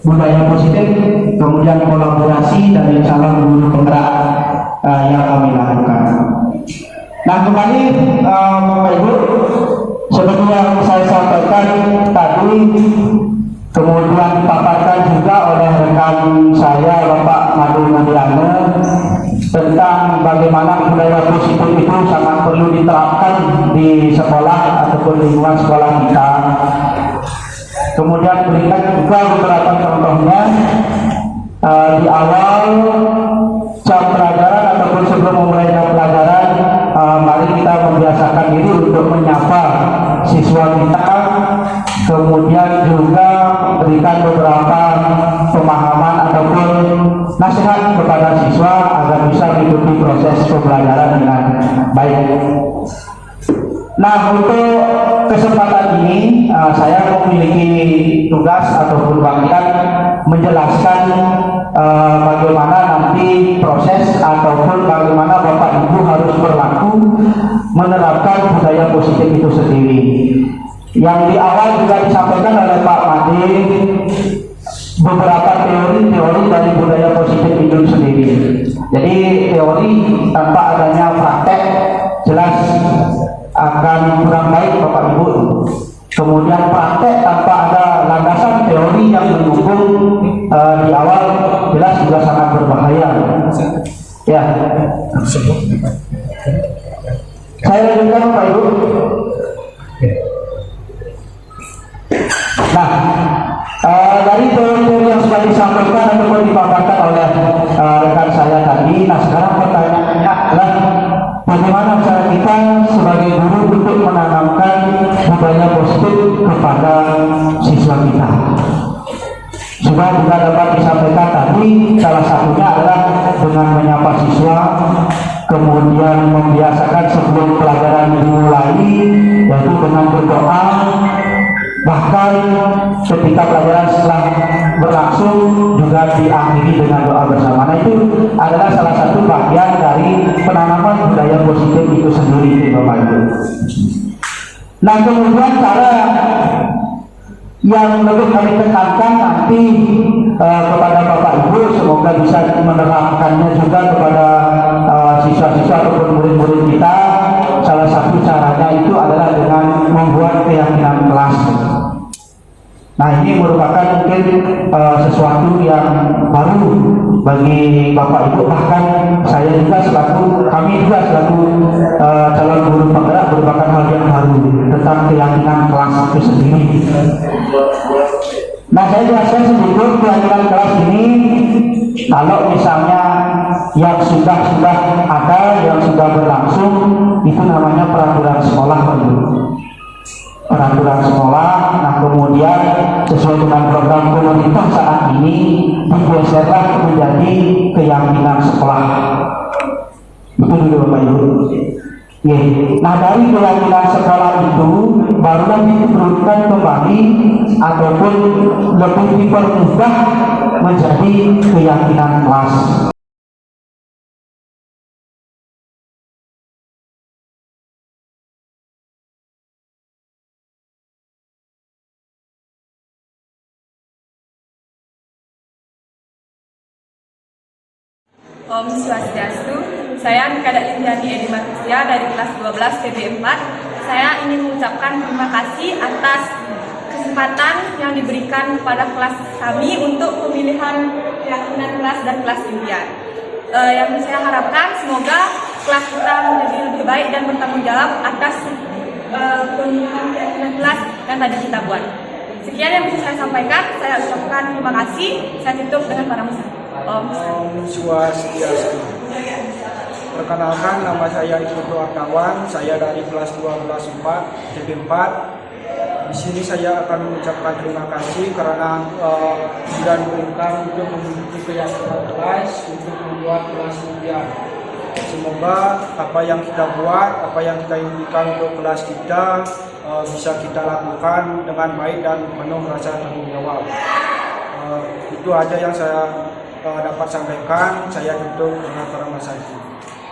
budaya positif, kemudian kolaborasi dari calon guru penggerak yang kami lakukan. Nah, kembali Bapak Ibu, seperti yang saya sampaikan tadi, kemudian dipaparkan juga oleh rekan saya Bapak Madu Mulyana tentang bagaimana budaya positif itu sangat perlu diterapkan di sekolah ataupun lingkungan sekolah kita. Kemudian berikan juga beberapa contohnya di awal jam pelajaran ataupun sebelum memulai jam pelajaran, mari kita membiasakan diri untuk menyapa siswa kita, kemudian juga berikan beberapa pemahaman ataupun nasihat kepada siswa agar bisa mengikuti proses pembelajaran dengan baik. Nah, untuk kesempatan ini saya memiliki tugas ataupun bagian menjelaskan bagaimana nanti proses ataupun bagaimana Bapak Ibu harus berlaku menerapkan budaya positif itu sendiri. Yang di awal juga disampaikan oleh Pak Made beberapa teori-teori dari budaya positif itu sendiri. Jadi teori tanpa adanya praktek jelas akan kurang baik Bapak Ibu. Kemudian praktek tanpa ada landasan teori yang mendukung di awal jelas juga sangat berbahaya. Ya. Saya lanjutkan Bapak Ibu. Nah, dari teori yang sudah disampaikan ataupun dipaparkan oleh rekan saya tadi, nah sekarang pertanyaannya adalah bagaimana cara kita sebagai guru untuk menanamkan budaya positif kepada siswa kita. Sudah juga dapat disampaikan tadi, salah satunya adalah dengan menyapa siswa, kemudian membiasakan sebelum pelajaran dimulai, yaitu dengan berdoa, bahkan ketika pelajaran setelah berlangsung juga diakhiri dengan doa bersama. Nah, itu adalah salah satu bagian dari penanaman budaya positif itu sendiri, Bapak Ibu. Nah, kemudian cara yang lebih kami tekankan nanti kepada Bapak Ibu, semoga bisa menerapkannya juga kepada siswa-siswa ataupun murid-murid kita. Salah satu caranya itu adalah dengan membuat keyakinan kelas. Nah, ini merupakan mungkin sesuatu yang baru bagi Bapak Ibu, bahkan saya juga kami juga selaku calon guru penggerak merupakan hal yang baru tentang keyakinan kelas itu sendiri. Nah, saya jelaskan sedikit keyakinan kelas ini. Kalau misalnya yang sudah ada, yang sudah berlangsung, itu namanya peraturan sekolah, Pak Ibu. Peraturan sekolah. Nah, kemudian sesuai dengan program pemerintah saat ini digeserlah menjadi keyakinan sekolah. Itu dulu Bapak Ibu. Nah, dari keyakinan sekolah itu barulah diturunkan kembali ataupun lebih dipermudah menjadi keyakinan kelas. Om Swastiastu, saya Kadak Lindiani Edi Markusia dari kelas 12 PB 4. Saya ingin mengucapkan terima kasih atas kesempatan yang diberikan kepada kelas kami untuk pemilihan keyakinan kelas dan kelas impian. Yang saya harapkan semoga kelas kita menjadi lebih baik dan bertanggung jawab atas pemilihan keyakinan kelas yang tadi kita buat. Sekian yang bisa saya sampaikan. Saya ucapkan terima kasih. Saya tutup dengan para muslim. Om Swastiastu. Perkenalkan, nama saya Iputu Artawan. Saya dari kelas 12 4 TB 4. Di sini saya akan mengucapkan terima kasih karena sudah diberikan untuk memiliki keyakinan kelas untuk membuat kelas impian. Semoga apa yang kita buat, apa yang kita impikan untuk kelas kita bisa kita lakukan dengan baik dan penuh rasa tanggung jawab. Itu aja yang saya dapat sampaikan. Saya tutup dengan para masajid.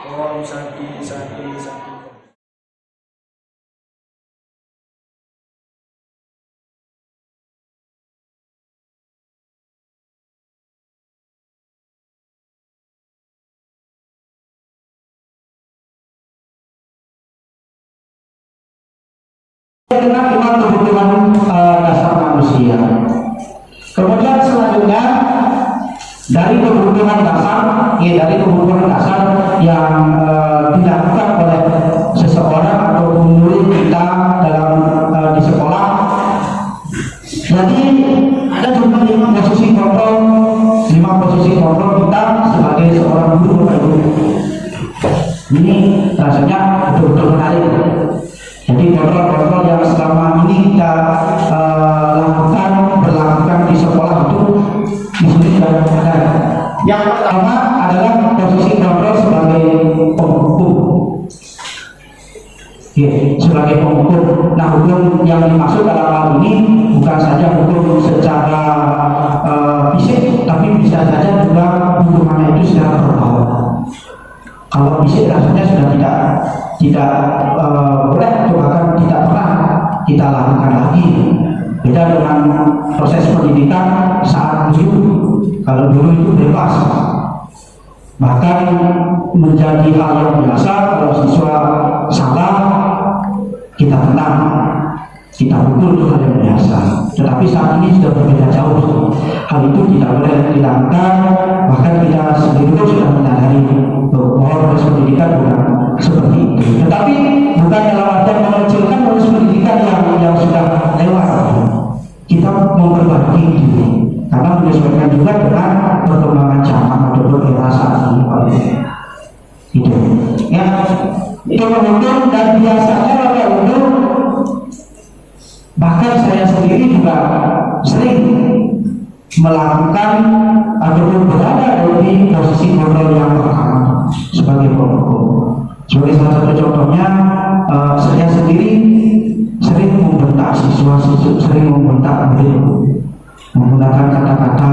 Om Santi Santi Santi. Tentang kebutuhan dasar manusia. Kemudian selanjutnya dari kebutuhan dasar, yang dilakukan oleh seseorang atau murid kita dalam di sekolah. Jadi ada juga 5 posisi kontrol kita sebagai seorang guru, Bapak Ibu. Ini rasanya betul-betul menarik. Jadi kontrol yang selama ini kita berlakukan di sekolah itu di sini sudah ada. Yang pertama adalah posisi kontrol sebagai penghukum. Sebagai penghukum. Nah, hukum yang dimaksud dalam hal ini bukan saja hukum secara fisik, tapi bisa saja juga hukumannya itu secara verbal. Kalau fisik rasanya sudah tidak boleh atau bahkan tidak pernah kita lakukan lagi. Beda dengan proses pendidikan saat dulu. Kalau dulu itu bebas, bahkan menjadi hal yang biasa. Kalau siswa salah, kita tenang, kita pukul, itu hal yang biasa. Tetapi saat ini sudah berbeda jauh. Hal itu tidak boleh dilakukan. Bahkan kita sendiri pun sudah menyadari bahwa proses pendidikan bukan seperti itu. Tetapi bukan dalam artian mengecilkan proses pendidikan yang sudah lewat. Kita memperbaiki diri karena menyesuaikan juga dengan perkembangan zaman atau era saat ini. Itu ya, itu menunjuk. Dan biasanya Bapak Ibu, bahkan saya sendiri juga sering melakukan ataupun berada di posisi kontrol yang pertama sebagai penghukum. Sebagai salah satu contohnya, saya sendiri sering membentak siswa, sering membentak murid menggunakan kata-kata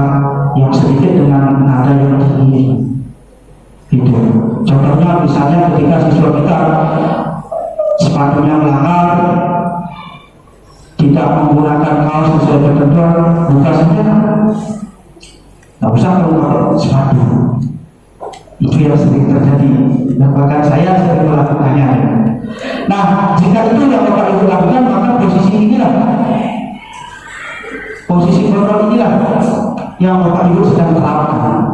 yang sedikit dengan nada yang tinggi. Itu contohnya, misalnya ketika siswa kita sepatunya melanggar, tidak menggunakan kaos sesuai ketentuan, buka saja, nggak usah pakai sepatu. Itu yang sering terjadi, dan bahkan saya sering melakukannya. Nah, jika itu yang Bapak Ibu lakukan, maka posisi inilah, posisi kontrol inilah yang Bapak Ibu sedang terapkan.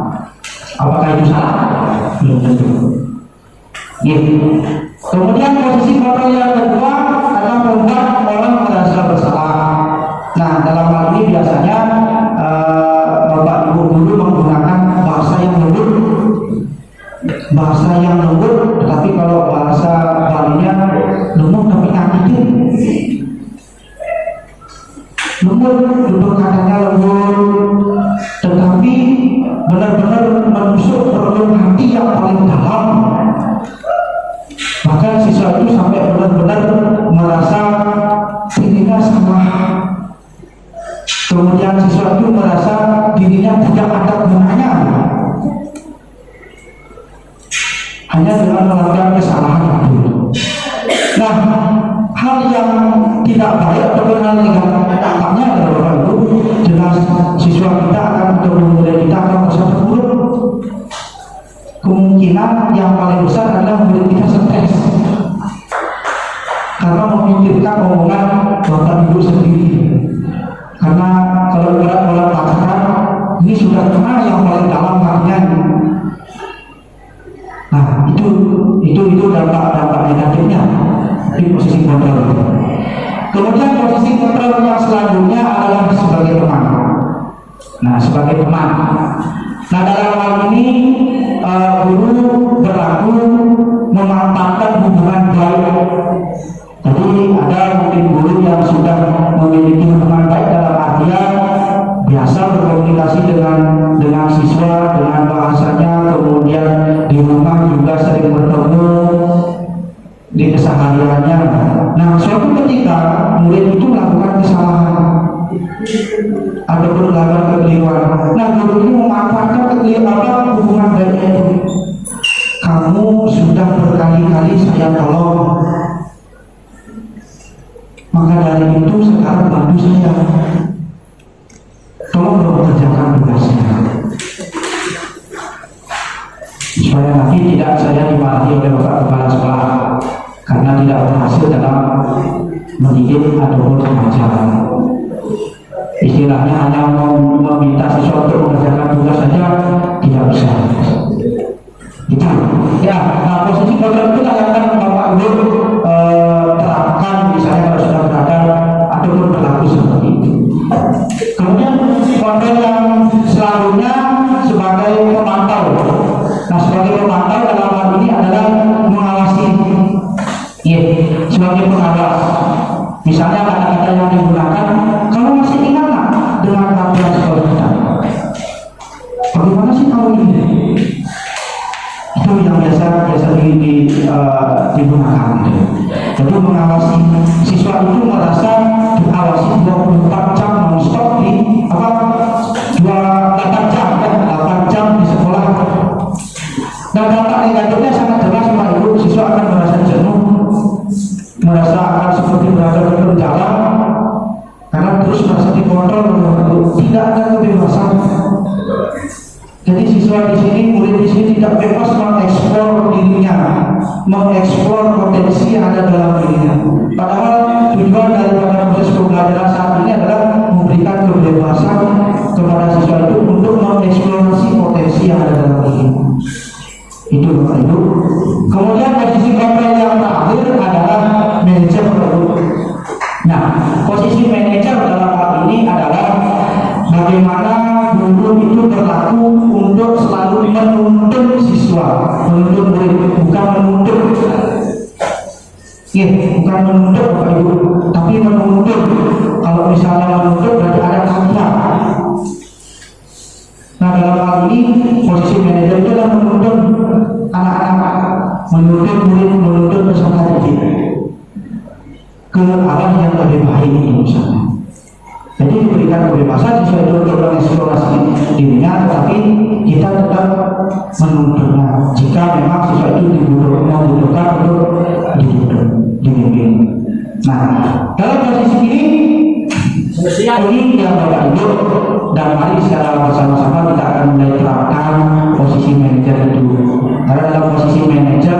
Apakah itu salah? Belum tentu. Kemudian posisi kontrol yang kedua adalah membuat orang merasa bersalah. Nah, dalam hal ini biasanya Bapak Ibu guru menggunakan bahasa yang lembut, tetapi kalau bahasa Balinya lembut tapi nyakitin. Lembut, duduk katanya lembut, tetapi benar-benar menusuk relung hati yang paling dalam. Bahkan siswa itu sampai benar-benar merasa dirinya salah. Kemudian siswa itu merasa dirinya tidak ada gunanya hanya dengan melakukan kesalahan itu. Nah, hal yang tidak baik atau hal yang dampaknya adalah itu jelas siswa kita akan atau murid kita akan merasa terpuruk. Kemungkinan yang paling besar adalah murid kita stres karena memikirkan omongan Bapak Ibu sendiri. Karena kalau berat-berat pacaran ini sudah kena yang paling dalam hatinya. Nah, itu dampak negatifnya di posisi kontrol. Kemudian posisi kontrol yang selanjutnya adalah sebagai teman. Nah, sebagai teman. Nah, dalam hal ini guru berlaku memantapkan hubungan baik. Jadi ada mungkin guru yang sudah memiliki hubungan baik dalam artian biasa berkomunikasi dengan siswa, dengan bahasanya, kemudian di rumah juga sering bertemu di kesehariannya. Nah, suatu ketika murid itu melakukan kesalahan atau melakukan kekeliruan, nah guru ini memanfaatkan hubungan baiknya itu. Kamu sudah saya tolong. Maka dari itu sekarang bantu saya, tolong kerjakan tugasnya, supaya nanti tidak saya dimarahi oleh Bapak Kepala Sekolah karena tidak berhasil dalam mendidik ataupun mengajar. Istilahnya hanya meminta siswa untuk mengerjakan tugas saja tidak bisa. Itu ya. Nah, posisi kontrol itu akan Bapak Ibu terapkan misalnya kalau sudah berada ataupun berlaku seperti itu. Kemudian kontrol yang selanjutnya sebagai pemantau. Nah, sebagai pemantau dalam hal ini adalah mengawasi, sebagai pengawas. Misalnya kata-kata yang digunakan, kamu masih ingat nggak dengan peraturan sekolah kita? Bagaimana sih kamu ini? Itu yang biasa digunakan. Jadi mengawasi siswa itu merasa diawasi 24 jam non-stop di 8 jam di sekolah. Dan dampak negatifnya sangat jelas, Pak Ibu. Siswa akan merasa jenuh, merasa akan seperti berada di penjara karena terus merasa dikontrol, tidak ada kebebasan. Jadi siswa di sini, murid di sini tidak bebas mengeksplor dirinya, mengeksplor potensi yang ada dalam dirinya. Padahal tujuan daripada proses pembelajaran saat ini adalah memberikan kebebasan kepada siswa itu untuk mengeksplorasi potensi yang ada dalam dirinya. Itu Bapak Ibu. Kemudian posisi kontrol yang terakhir adalah manajer. Nah, posisi manajer dalam hal ini adalah bagaimana guru itu berlaku untuk selalu menuntun siswa, menuntun murid, bukan menuntut. Bukan menuntut Bapak Ibu, tapi menuntut. Kalau misalnya menuntut berarti ada tanggung. Nah, dalam hal ini posisi manajer itu adalah menuntun anak-anak, menuntun murid, menuntun peserta didik ke arah yang lebih baik itu misalnya. Jadi diberikan kebebasan siswa itu untuk mengeksplorasi dirinya, tetapi kita tetap menuntunnya jika memang siswa itu dibutuhkan untuk dibimbing. Nah, dalam posisi ini yang Bapak Ibu, dan mari secara bersama-sama kita akan mulai terapkan posisi manajer itu. Karena dalam posisi manajer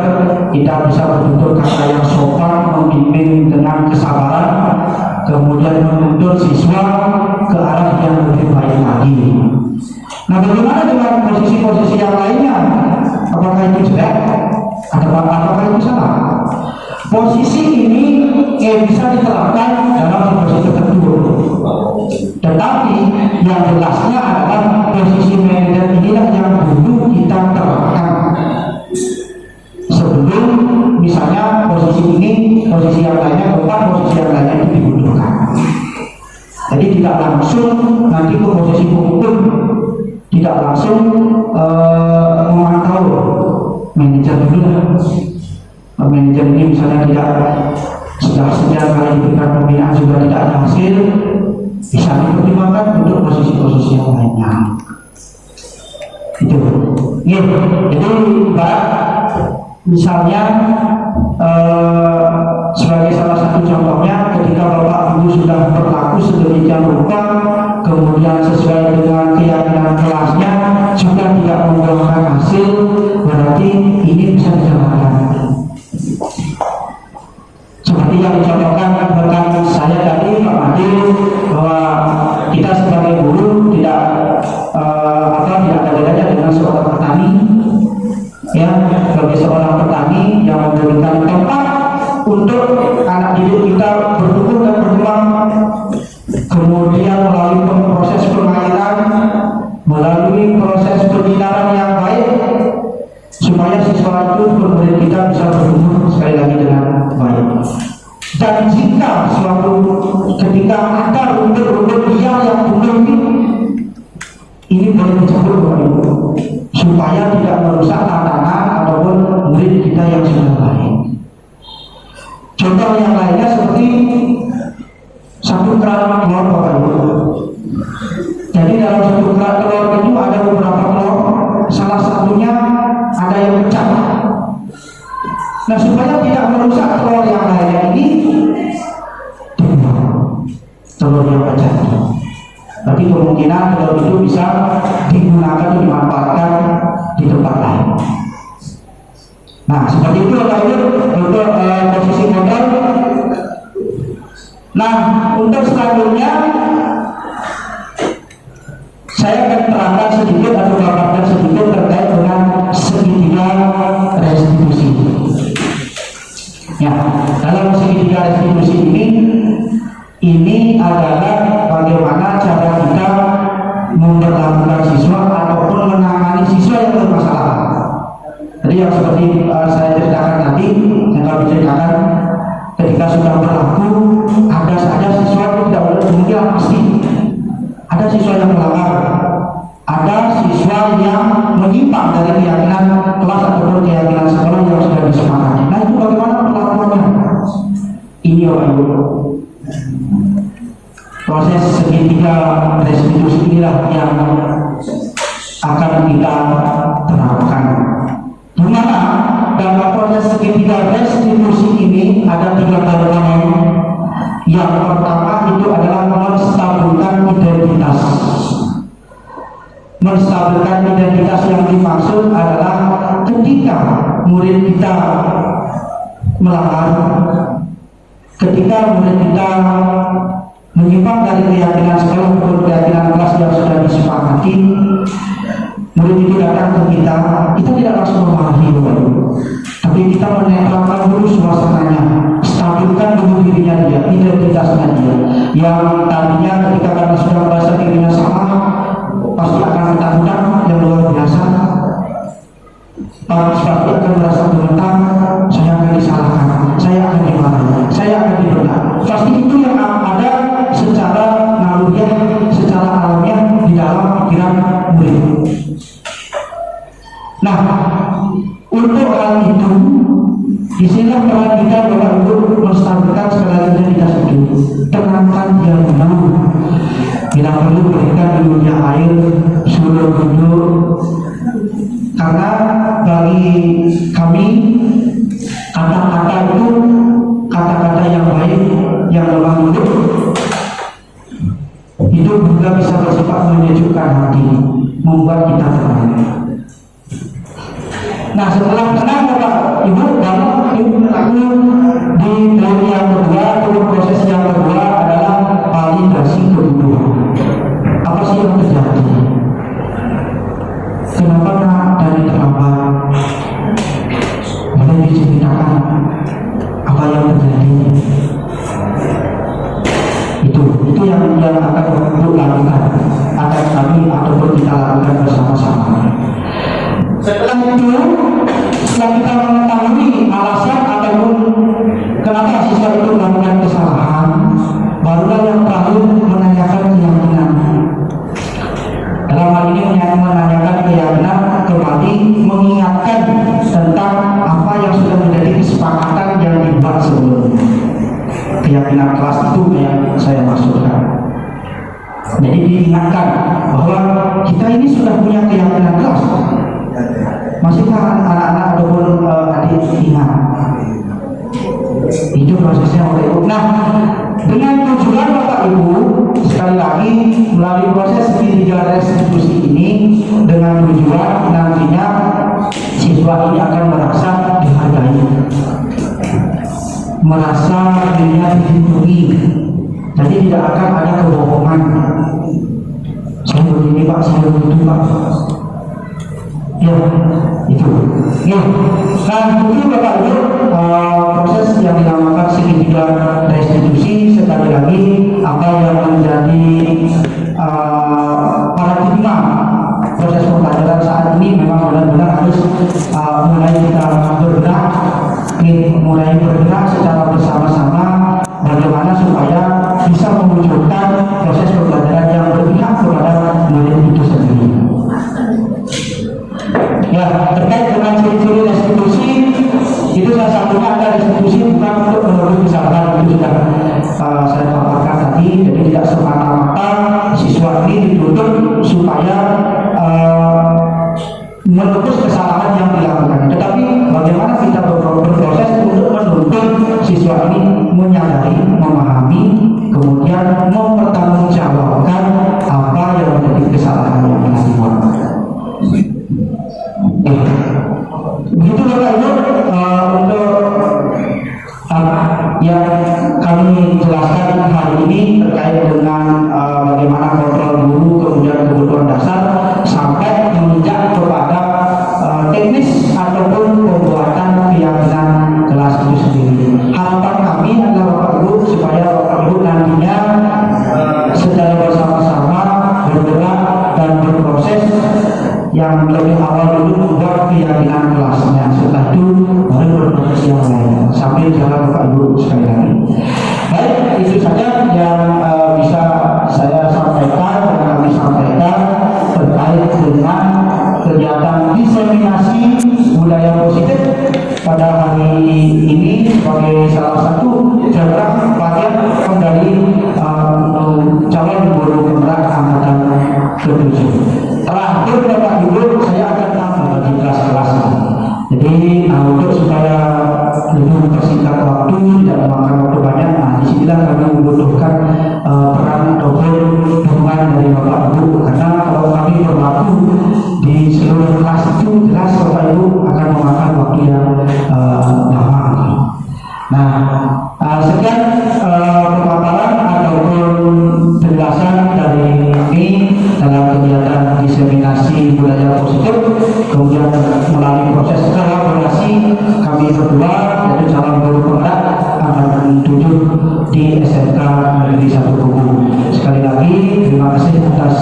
kita bisa betul-betul kata yang sopan, membimbing dengan kesabaran, kemudian menuntun siswa ke arah yang lebih baik lagi. Nah, bagaimana dengan posisi-posisi yang lainnya? Apakah itu jelek? Apakah itu salah? Posisi ini bisa diterapkan dalam situasi tertentu. Tetapi yang jelasnya adalah posisi manajer inilah yang dulu kita terapkan. Sebelum misalnya posisi ini, posisi yang lainnya, posisi yang lainnya itu dibutuhkan. Jadi tidak langsung nanti ke posisi hukum, tidak langsung memantau manajer dulu. Manajer ini misalnya tidak sudah sekian kali diberikan pembinaan juga tidak ada hasil, bisa dipertimbangkan untuk posisi-posisi yang lainnya. Itu. Jadi misalnya sebagai salah satu contohnya, ketika Bapak Ibu sudah berlaku sedemikian rupa, kemudian sesuai dengan keyakinan kelasnya juga tidak membuahkan hasil, berarti ini bisa dijalankan. Seperti yang dicontohkan rekan saya tadi, Pak Madi, bahwa kita sebagai guru tidak ada bedanya dengan seorang petani. Ya, sebagai seorang petani yang memberikan tempat untuk anak didik kita bertumbuh dan berkembang, kemudian melalui proses pengairan, melalui proses pembinaan yang baik, supaya siswa itu murid kita bisa bertumbuh sekali lagi dengan baik. Dan jika suatu ketika ada rumput-rumput liar yang tumbuh ini boleh dicabut Bapak Ibu, supaya tidak merusak tatanan ataupun murid kita yang sudah baik. Contoh yang lainnya seperti satu keran telur Bapak Ibu. Jadi dalam satu keran telur itu ada beberapa telur, salah satunya ada yang pecah. Nah, supaya tidak berarti kemungkinan kalau itu bisa digunakan atau dimanfaatkan di tempat lain. Nah, seperti itu Bapak Ibu untuk posisi modal. Nah, untuk selanjutnya saya akan terangkan sedikit atau gambarkan sedikit terkait dengan segitiga restitusi. Ya, dalam segitiga restitusi ini adalah bagaimana cara kita memperlakukan siswa ataupun menangani siswa yang bermasalah. Jadi yang seperti saya ceritakan tadi, yang kami ceritakan, ketika sudah berlaku, ada saja siswa yang tidak boleh kemungkinan pasti. Ada siswa yang melanggar, ada siswa yang menyimpang dari keyakinan kelas ataupun keyakinan sekolah yang sudah disepakati. Nah, itu bagaimana perlakuannya? Ini Bapak Ibu. Proses segitiga restitusi inilah yang akan kita terapkan. Di mana dalam proses segitiga restitusi ini ada 3 tahapan. Yang pertama itu adalah menstabilkan identitas. Menstabilkan identitas yang dimaksud adalah ketika murid kita melanggar, ketika murid kita menyimpang dari keyakinan sekolah atau keyakinan kelas yang sudah disepakati, murid itu datang ke kita tidak langsung memarahi, tapi kita menetralkan dulu suasananya, stabilkan dulu dirinya dia, identitasnya dia, yang tadinya ketika karena sudah merasa dirinya salah, pasti akan ketakutan yang luar biasa, pasti akan merasa gemetar, saya akan disalahkan, saya akan dimarahi, saya akan dibentak. Pasti itu yang ada secara naluriah, secara alamiah di dalam pikiran murid. Nah, untuk hal itu, disinilah peran kita Bapak Ibu menstabilkan segala identitas itu, tenangkan dia dulu. Bila perlu berikan dulunya air, suruh duduk. Karena bagi kami kata-kata itu kata-kata yang baik, yang lemah lembut, itu juga bisa bersifat menyejukkan hati, membuat kita tenang. Nah, setelah tenang Bapak Ibu, baru berlaku di poin yang kedua atau proses yang kedua adalah validasi kebutuhan. Apa sih yang terjadi? Kenapa dari terlambat? Boleh diceritakan apa yang terjadi? Itu yang akan Ibu lakukan, akan kami ataupun kita lakukan bersama-sama. Setelah itu, setelah kita mengetahui alasan ataupun kenapa siswa itu melakukan kesalahan, barulah yang terakhir menanyakan keyakinan. Dalam hal ini menanyakan keyakinan, kembali mengingatkan tentang apa yang sudah menjadi kesepakatan yang dibuat sebelumnya. Keyakinan kelas itu yang saya maksudkan. Jadi diingatkan bahwa kita ini sudah punya keyakinan kelas. Masihkah anak-anak ataupun adik ingat? Itu prosesnya Bapak Ibu. Nah, dengan tujuan Bapak Ibu, sekali lagi melalui proses segitiga restitusi ini, dengan tujuan nantinya siswa ini akan merasa dihargai, merasa dirinya dilindungi. Jadi tidak akan ada kebohongan. Saya begini Pak, saya begitu Pak. Ya, itu. Ya, nah itu Bapak Ibu proses yang dinamakan segitiga restitusi. Sekali lagi, apa yang menjadi paradigma proses pembelajaran saat ini memang benar-benar harus mulai kita bergerak, mulai bergerak secara bersama-sama, bagaimana supaya bisa mewujudkan proses pembelajaran yang berpihak kepada murid itu sendiri. Ya, terkait dengan ciri-ciri restitusi, itu salah satunya ada restitusi bukan untuk menebus kesalahan, itu sudah saya paparkan tadi. Jadi tidak semata-mata siswa ini dituntut supaya menebus kesalahan yang dilakukan, tetapi bagaimana kita berproses untuk menuntut siswa ini menyadari, memahami, kemudian mempertanggungjawabkan apa yang lebih awal dulu membuat keyakinan kelasnya, setelah itu baru berproses yang lain sambil jalan Bapak Ibu sekali lagi. Baik, itu saja yang bisa saya sampaikan dan kami sampaikan terkait dengan kegiatan diseminasi budaya positif pada hari ini sebagai salah satu program pelatihan dari untuk calon guru penggerak angkatan ke-7. Terakhir Bapak Ibu, saya akan tambah di kelas-kelasnya. Jadi untuk supaya lebih mempersingkat waktu tidak memakan waktu banyak, nah disinilah kami membutuhkan peran ataupun dukungan dari Bapak Ibu, karena kalau kami berlaku di seluruh kelas itu jelas Bapak Ibu akan memakan waktu yang lama. Nah, sekian pemaparan ataupun penjelasan dari kami dalam kegiatan diseminasi budaya positif, kemudian melalui proses kolaborasi kami berdua yaitu calon guru penggerak angkatan 7 di SMK Negeri 1 Kubu. Sekali lagi terima kasih atas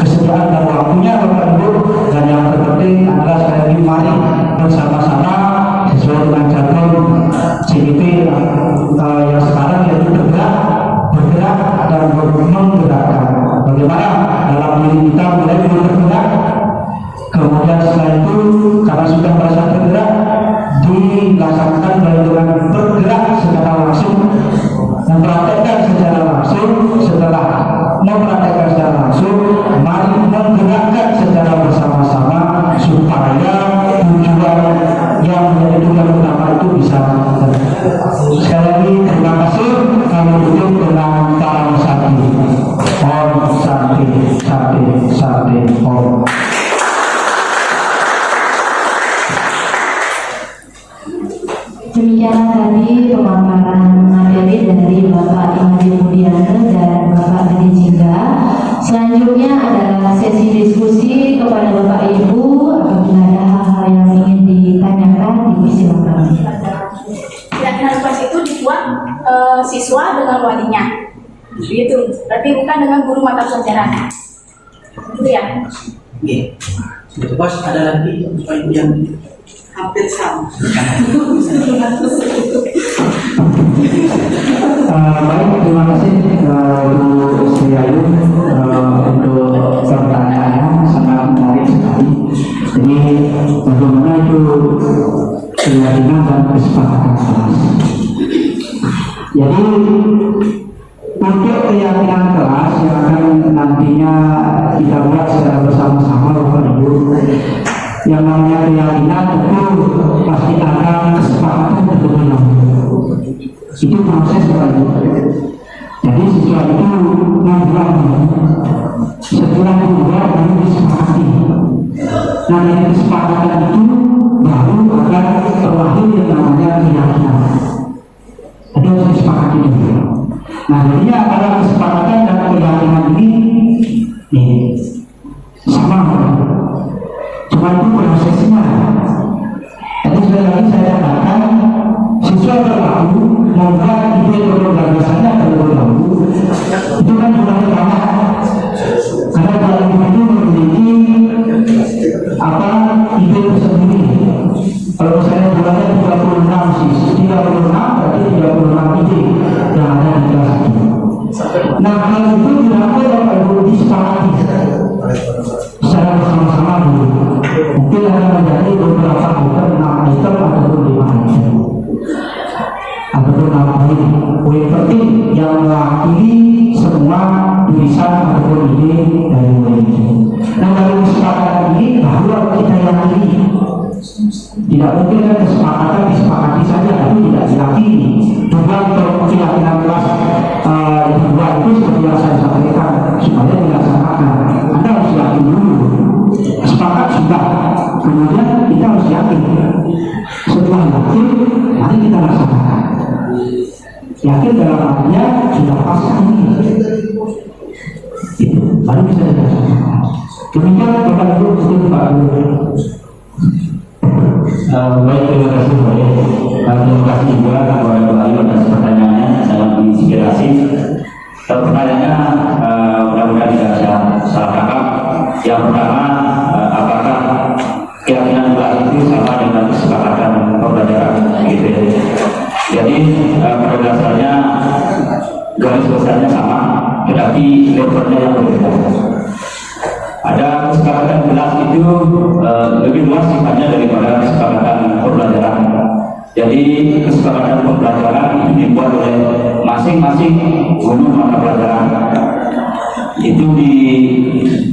kesediaan dan waktunya Bapak Ibu, dan yang terpenting adalah sekali lagi mari bersama-sama sesuai dengan jadwal CDP yang sekarang yaitu bergerak dan menggerakkan. Bagaimana dalam diri kita mulai bergerak, kemudian setelah itu karena sudah merasa bergerak dilaksanakan dengan bergerak secara langsung, mempraktekkan secara langsung. Setelah mempraktekkan secara langsung, mari menggerakkan secara bersama-sama supaya tujuan yang menjadi tujuan utama itu bisa tercapai. Sekali lagi terima kasih. Kami tutup dengan salam satu. Om Santi Santi Santi Om. Demikian tadi pemaparan materi dari Bapak Imadi Mudiana dan Bapak Adi Jingga. Selanjutnya adalah sesi diskusi kepada Bapak Ibu. Apabila ada hal-hal yang ingin ditanyakan, dipersilakan. Keyakinan kelas itu dibuat siswa dengan walinya, gitu. Berarti bukan dengan guru mata pelajaran, gitu ya? Iya. Bos, ada lagi poin yang hampir sama. Baik, terima kasih Bu Sri Ayu untuk pertanyaannya, sangat menarik sekali. Jadi bagaimana itu keyakinan dan kesepakatan kelas. Jadi untuk keyakinan kelas yang akan nantinya kita buat secara bersama-sama Bapak Ibu, yang namanya keyakinan itu pasti ada kesepakatan terlebih dahulu. Itu proses Bapak Ibu. Jadi siswa itu membuat, setelah membuat baru disepakati. Nah dari kesepakatan itu baru akan terlahir yang namanya keyakinan. Itu harus disepakati dulu. Nah jadinya antara kesepakatan dan keyakinan ini sama, cuma itu prosesnya. Jadi sekali lagi saya katakan, siswa berlaku membuat ide berorganisasinya terlebih dahulu, itu kan sudah banyak. Karena dalam itu memiliki ide tersendiri. Kalau saya bulannya 36 sih, 36 berarti 36 ide yang ada di kelas itu. Nah hal itu dilakukan Bapak Ibu disepakati secara bersama-sama dulu. Mungkin akan menjadi beberapa item, 6 item ataupun 5 item ataupun 6 poin. Poin penting yang mewakili semua tulisan ataupun ide dari poin itu. Nah dari kesepakatan ini baru kita yakini. Tidak mungkin kan kesepakatan disepakati saja, itu tidak diyakini. Tujuan keyakinan kelas kedua itu seperti yang saya sampaikan, supaya dilaksanakan. Anda harus yakin dulu. Sepakat sudah, kemudian kita harus yakin. Setelah yakin, mari kita laksanakan. Yakin dalam artinya sudah pasti ini. Itu baru bisa dilaksanakan. Demikian Bapak Ibu, Pak Ibu. Baik, terima kasih Pak. Terima kasih juga kepada Pak Ayu atas pertanyaannya, sangat menginspirasi. Pertanyaannya mudah-mudahan tidak salah tangkap. Yang pertama, apakah tapi levelnya yang berbeda. Ada kesepakatan kelas itu lebih luas sifatnya daripada kesepakatan pembelajaran. Jadi kesepakatan pembelajaran itu dibuat oleh masing-masing guru mata pelajaran. Itu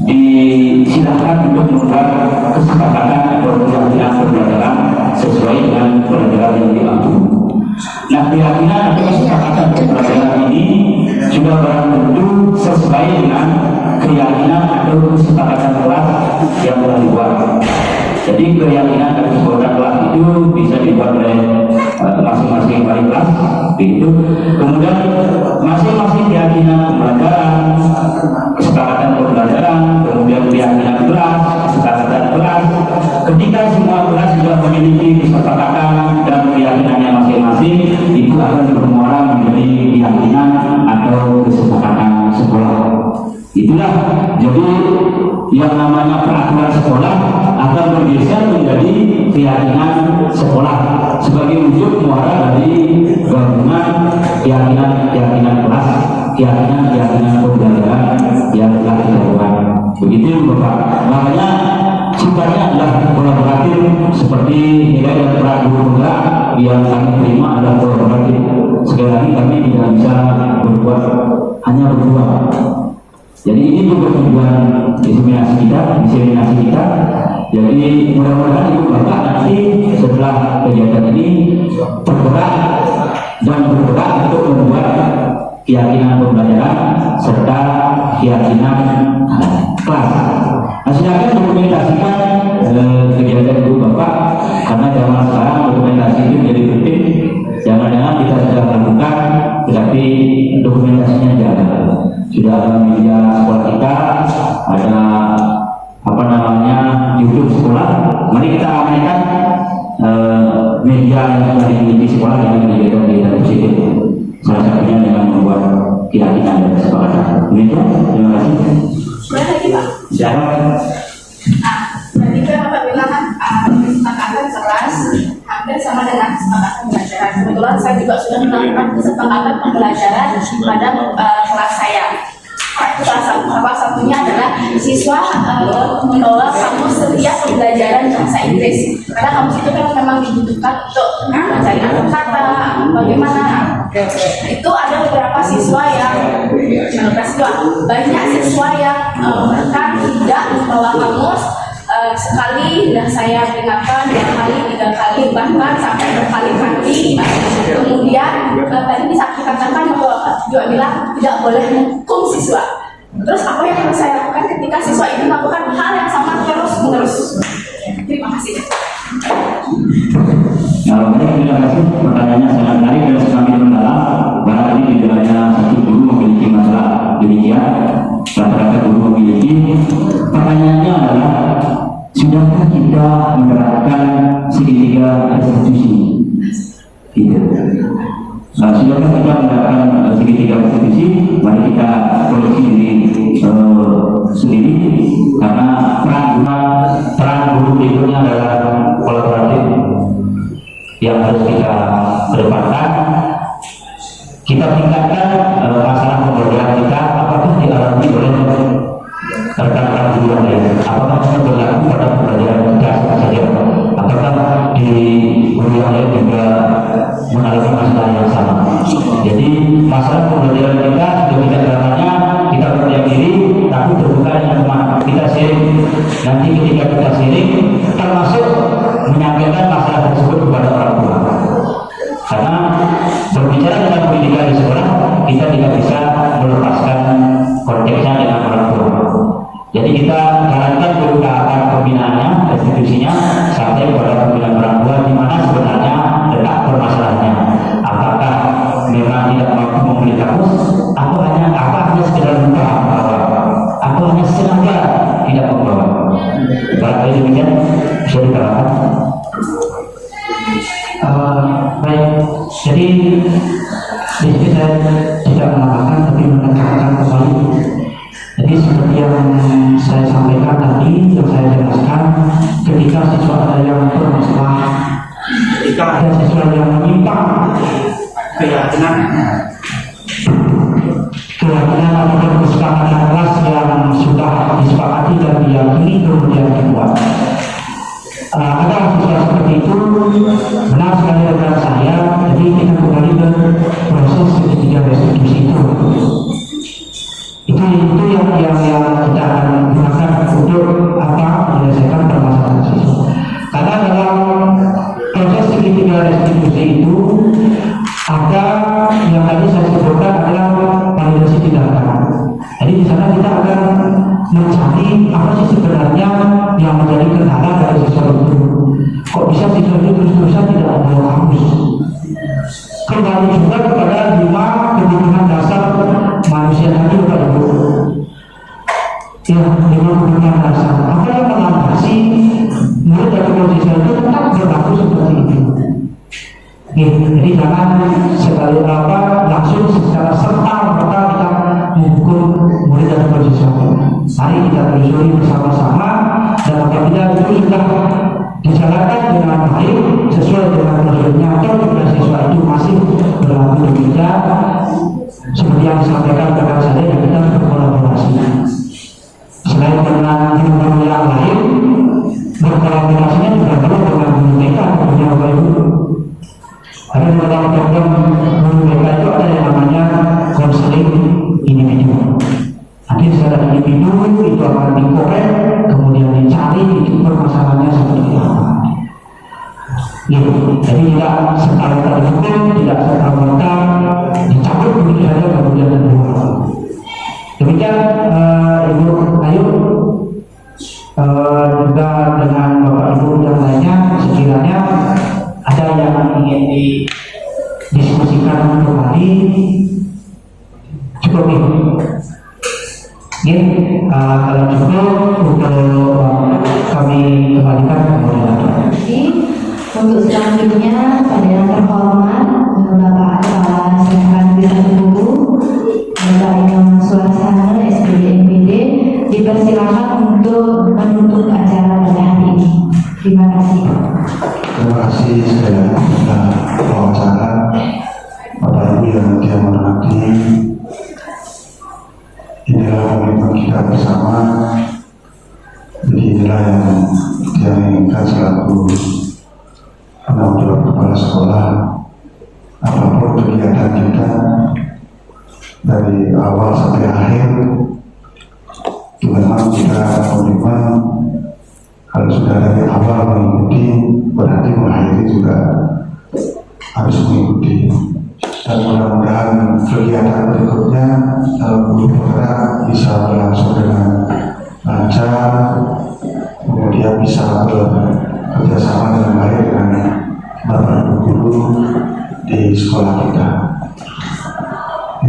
disilahkan untuk membuat kesepakatan atau keyakinan pembelajaran sesuai dengan pelajaran yang diambil. Nah, keyakinan atau kesepakatan pembelajaran ini juga barang tentu sesuai dengan keyakinan atau kesepakatan kelas yang telah dibuat. Jadi keyakinan dan kesepakatan kelas itu bisa dibuat oleh masing-masing wali kelas, begitu. Kemudian masing-masing keyakinan pembelajaran, kesepakatan pembelajaran, kemudian keyakinan kelas, kesepakatan kelas. Ketika semua kelas sudah memiliki kesepakatan dan keyakinannya masing-masing, itu akan bermuara menjadi keyakinan atau kesepakatan sekolah. Itulah jadi yang namanya peraturan sekolah akan bergeser menjadi keyakinan sekolah sebagai wujud muara dari gabungan keyakinan kelas, keyakinan pembelajaran yang telah dilakukan. Begitu Bapak. Makanya sifatnya adalah kolaboratif, seperti nilai dan peran guru yang kami terima adalah kolaboratif. Sekali lagi kami tidak bisa berbuat hanya berdua. Jadi ini juga tujuan diseminasi kita. Jadi mudah-mudahan Ibu Bapak nanti setelah kegiatan ini bergerak untuk membuat keyakinan pembelajaran serta keyakinan kelas. Nah, silakan dokumentasikan kegiatan Ibu Bapak, karena zaman sekarang dokumentasi itu menjadi penting. Jangan-jangan kita sudah melakukan, tetapi dokumentasinya jalan. Sudah ada media sekolah kita, ada YouTube sekolah. Mari kita ramaikan media yang sudah dimiliki sekolah dengan media positif. Salah satunya dengan membuat keyakinan dan kesepakatan. Demikian, terima kasih. Boleh lagi Pak? Silakan. Tadi kan Bapak bilang kan kesepakatan kelas hampir sama dengan kesepakatan pembelajaran. Kebetulan saya juga sudah melakukan kesepakatan pembelajaran pada kelas saya. Salah satunya adalah siswa menolak kamus setiap pembelajaran bahasa Inggris, karena kamus itu kan memang dibutuhkan untuk mencari kata bagaimana. Itu ada beberapa siswa yang banyak siswa yang mereka tidak membawa kamus. Sekali dan saya peringatkan 2 kali, 3 kali, bahkan sampai berkali-kali. Kemudian tadi bisa dikatakan bahwa juga bilang tidak boleh menghukum siswa. Terus apa yang harus saya lakukan ketika siswa itu melakukan hal yang sama terus-menerus? Terima kasih. Nah, terima kasih. Pertanyaannya sangat menarik dan semakin mendalam. Barangkali tidak hanya satu guru memiliki masalah demikian, rata-rata guru memiliki. Pertanyaannya adalah, sudahkah kita menerapkan segitiga restitusi? Gitu. Nah, sudahkah kita menerapkan segitiga restitusi? Mari kita koreksi diri sendiri, karena peran guru berikutnya adalah kolaboratif yang harus kita kedepankan. Kita tingkatkan masalah pembelajaran kita, apakah dialami oleh rekan-rekan guru lain, apakah hanya berlaku pada pembelajaran kita saja, apakah di guru yang lain juga mengalami masalah yang sama. Jadi masalah pembelajaran kita tidak selamanya kita berdiam diri, tapi terbuka dengan teman kita sharing. Nanti ketika kita sharing, termasuk menyampaikan masalah tersebut kepada orang tua. Karena berbicara tentang pendidikan di sekolah, kita tidak bisa melepaskan konteksnya dengan orang tua. Jadi kita jalankan dulu tahapan pembinaannya, restitusinya, sampai kepada pembinaan orang tua, di mana sebenarnya letak permasalahannya. Apakah memang tidak mampu membeli kamus, atau hanya sekedar lupa membawa, atau hanya sengaja tidak membawa. Barangkali demikian bisa diterangkan. Baik, jadi di sini saya tidak menambahkan tapi menekankan kembali. Jadi seperti yang saya sampaikan tadi, yang saya jelaskan, ketika siswa ada yang bermasalah, ketika ada siswa yang menyimpang keyakinan atau diyakini kemudian dibuat. Ada mahasiswa seperti itu, benar sekali rekan saya. Jadi kita kembali ke proses segitiga restitusi itu. Itu yang kita akan gunakan untuk menyelesaikan permasalahan siswa. Karena dalam proses segitiga restitusi itu ada yang tadi saya sebutkan adalah validasi tindakan. Jadi di sana kita akan mencari apa sih sebenarnya yang menjadi kendala dari siswa itu. Kok bisa siswa itu terus-terusan tidak ada kamus? Kembali juga kepada 5 kebutuhan dasar manusia tadi, Bapak Ibu. Ya, 5 kebutuhan dasar. Apa yang melandasi murid dari siswa itu tetap berlaku seperti itu. Jadi jangan sekali langsung secara serta-merta kita mengukur murid dan siswa. Mari kita telusuri bersama-sama, dan apabila itu sudah dijalankan dengan baik sesuai dengan prosedurnya, atau jika siswa itu masih berlaku demikian seperti yang disampaikan rekan saya, dan kita berkolaborasi. Selain dengan guru yang lain, berkolaborasinya juga perlu dengan guru TK, tentunya Bapak Ibu. Karena dalam program guru TK itu ada yang namanya konseling individu. Nanti secara individu itu akan dikorek, kemudian dicari itu permasalahannya seperti apa. Gitu. Jadi tidak serta-merta dihukum, tidak serta-merta dicabut begitu saja kemudian dibuang. Demikian Ibu Ayu, juga dengan Bapak Ibu yang lainnya, sekiranya ada yang ingin didiskusikan kembali, cukup ini. Kalau cukup untuk kami kembalikan ke moderator. Untuk selanjutnya, pada yang terhormat Bapak Kepala Sekolah Desa Buku, Bapak Imam Suasana SPD MPD, dipersilakan untuk menutup acara pada hari ini. Terima kasih. Terima kasih sekali lagi wawancara Bapak Ibu yang dia menghormati. Inilah komitmen kita bersama. Jadi inilah yang dia inginkan selaku penanggung jawab kepala sekolah. Apapun kegiatan kita dari awal sampai akhir, itu memang kita komitmen kalau sudah dari awal mengikuti, berarti mengakhiri juga harus mengikuti. Dan mudah-mudahan kegiatan berikutnya dalam guru bergerak bisa berlangsung dengan lancar, kemudian bisa bekerjasama dengan baik dengan Bapak Ibu guru di sekolah kita.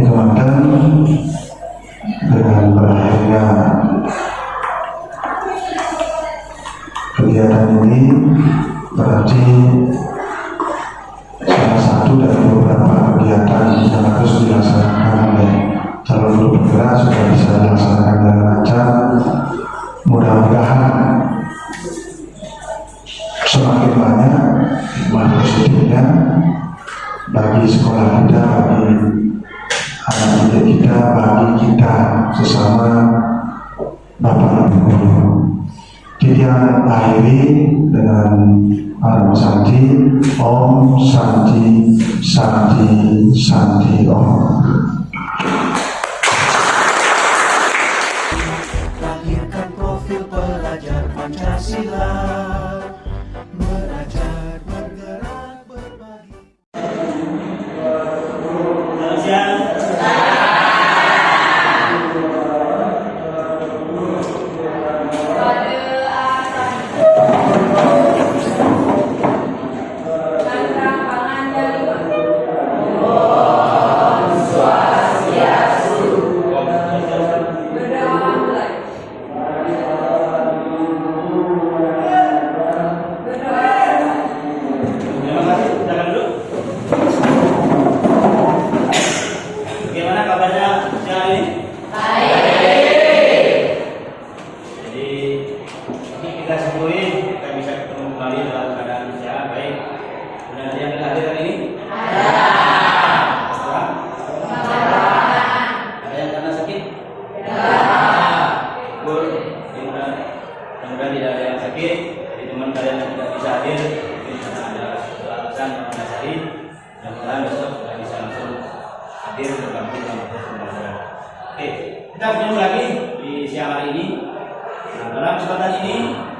Ditemukan dengan berakhirnya kegiatan ini berarti salah satu dari beberapa kegiatan yang harus dilaksanakan oleh calon guru bergerak sudah bisa dilaksanakan dengan lancar. Mudah-mudahan semakin banyak hikmah positifnya bagi sekolah kita, bagi anak didik kita, bagi kita sesama Bapak Ibu guru. Kita akhiri dengan Arma Santi, Om Santi, Santi, Santi, Om. Lahirkan profil pelajar Pancasila, belajar, bergerak, berbagi. Ada yang karena sakit? Ada. mudah-mudahan tidak ada yang sakit. Jadi teman kalian yang tidak bisa hadir mungkin karena ada alasan yang mendasari, mudah-mudahan besok sudah bisa langsung hadir berbakti dalam proses pembelajaran. Oke, kita bertemu lagi di siang hari ini. Nah, dalam kesempatan ini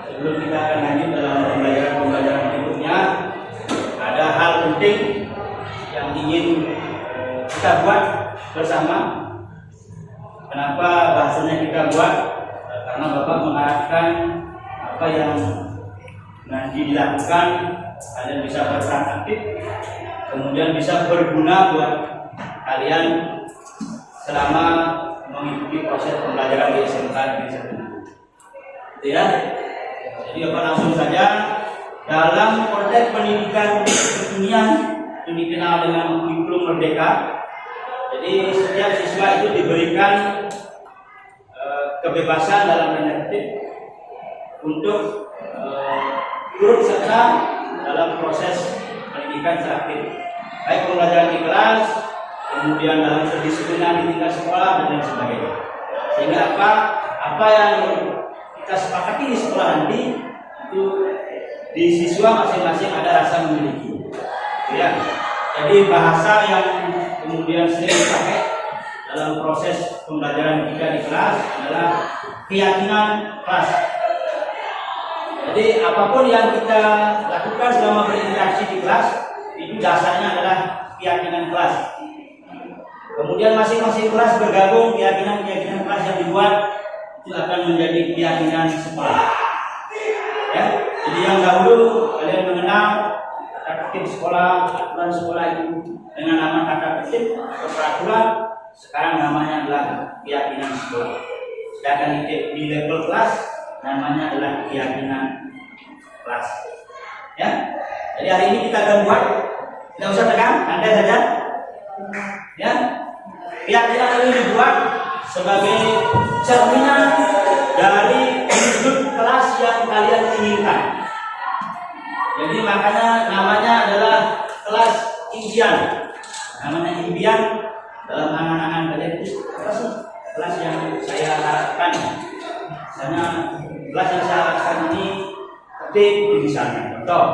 sebelum kita akan lanjut dalam pembelajaran berikutnya, ada hal penting yang ingin kita buat bersama. Kenapa bahasanya kita buat? Karena Bapak mengharapkan apa yang nanti dilakukan kalian bisa berperan aktif, kemudian bisa berguna buat kalian selama mengikuti proses pembelajaran di SMK Negeri 1. Gitu ya. Jadi Bapak langsung saja dalam konteks pendidikan kekinian yang dikenal dengan kurikulum merdeka. Jadi setiap siswa itu diberikan kebebasan dalam tanda kutip untuk turut serta dalam proses pendidikan seaktif, baik pembelajaran di kelas, kemudian dalam kedisiplinan di tingkat sekolah dan lain sebagainya. Sehingga apa yang kita sepakati di sekolah nanti itu di siswa masing-masing ada rasa memiliki. Ya. Jadi bahasa yang kemudian sering dipakai dalam proses pembelajaran kita di kelas adalah keyakinan kelas. Jadi apapun yang kita lakukan selama berinteraksi di kelas itu dasarnya adalah keyakinan kelas. Kemudian masing-masing kelas bergabung, keyakinan kelas yang dibuat itu akan menjadi keyakinan sekolah. Ya, jadi yang dahulu kalian mengenal kata tertib sekolah, aturan sekolah itu dengan nama kata tertib atau peraturan, sekarang namanya adalah keyakinan sekolah. Sedangkan di level kelas namanya adalah keyakinan kelas. Ya, jadi hari ini kita akan buat, tidak usah tegang, santai saja. Ya, keyakinan ini dibuat sebagai cerminan dari wujud kelas yang kalian inginkan. Jadi makanya namanya adalah kelas impian. Namanya impian dalam angan-angan kalian itu apa sih? Kelas yang saya harapkan. Misalnya kelas yang saya harapkan ini tertib misalnya. Contoh.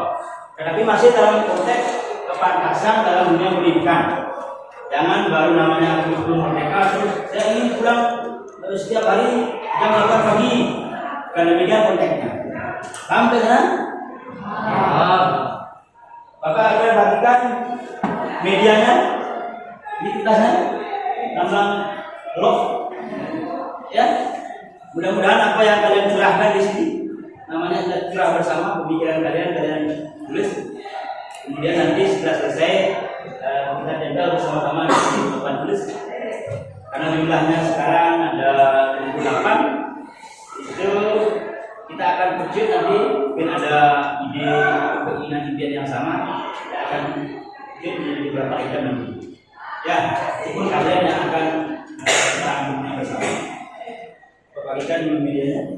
Tetapi masih dalam konteks kepantasan dalam dunia pendidikan. Jangan baru namanya kurikulum merdeka terus saya ingin pulang setiap hari jam 8 pagi. Karena demikian konteksnya. Paham kan? Bapak akan bagikan medianya di kelasnya tentang blog. Ya, mudah-mudahan apa yang kalian curahkan di sini namanya curah bersama pemikiran kalian tulis. Kemudian nanti setelah selesai kita tempel bersama-sama di papan tulis. Karena jumlahnya sekarang ada 28, itu kita akan kecil nanti mungkin ada ide keinginan impian yang sama, kita akan mungkin menjadi beberapa item nanti. Ya, itu kalian yang akan merangkumnya bersama. Bagikan medianya.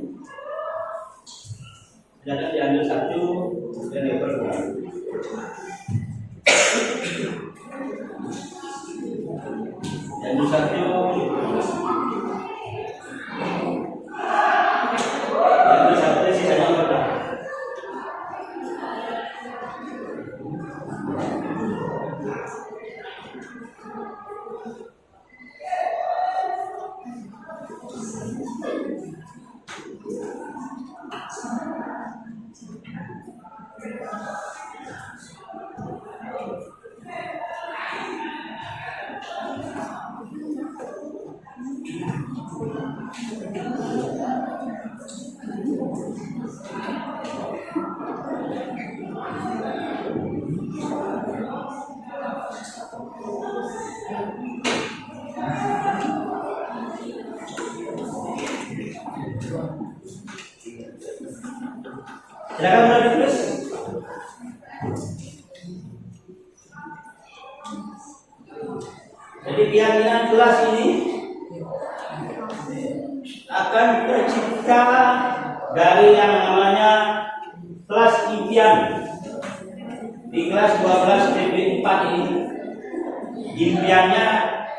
Silakan diambil satu dan diperlukan. Dan satu sisanya berapa? Silakan mulai ditulis. Jadi keyakinan kelas ini akan tercipta dari yang namanya kelas impian. Di kelas 12 TB 4 ini impiannya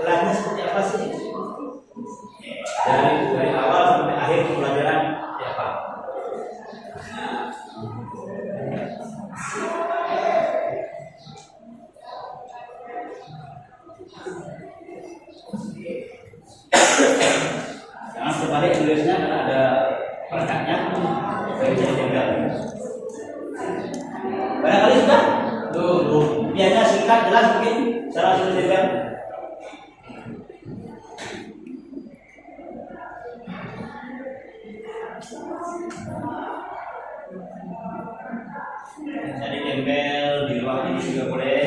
kelasnya seperti apa sih? Dari awal sampai akhir pembelajaran seperti apa? Barangkali sudah? Tuh, biarnya singkat, jelas mungkin cara sudah. Jadi tempel di ruang ini juga boleh.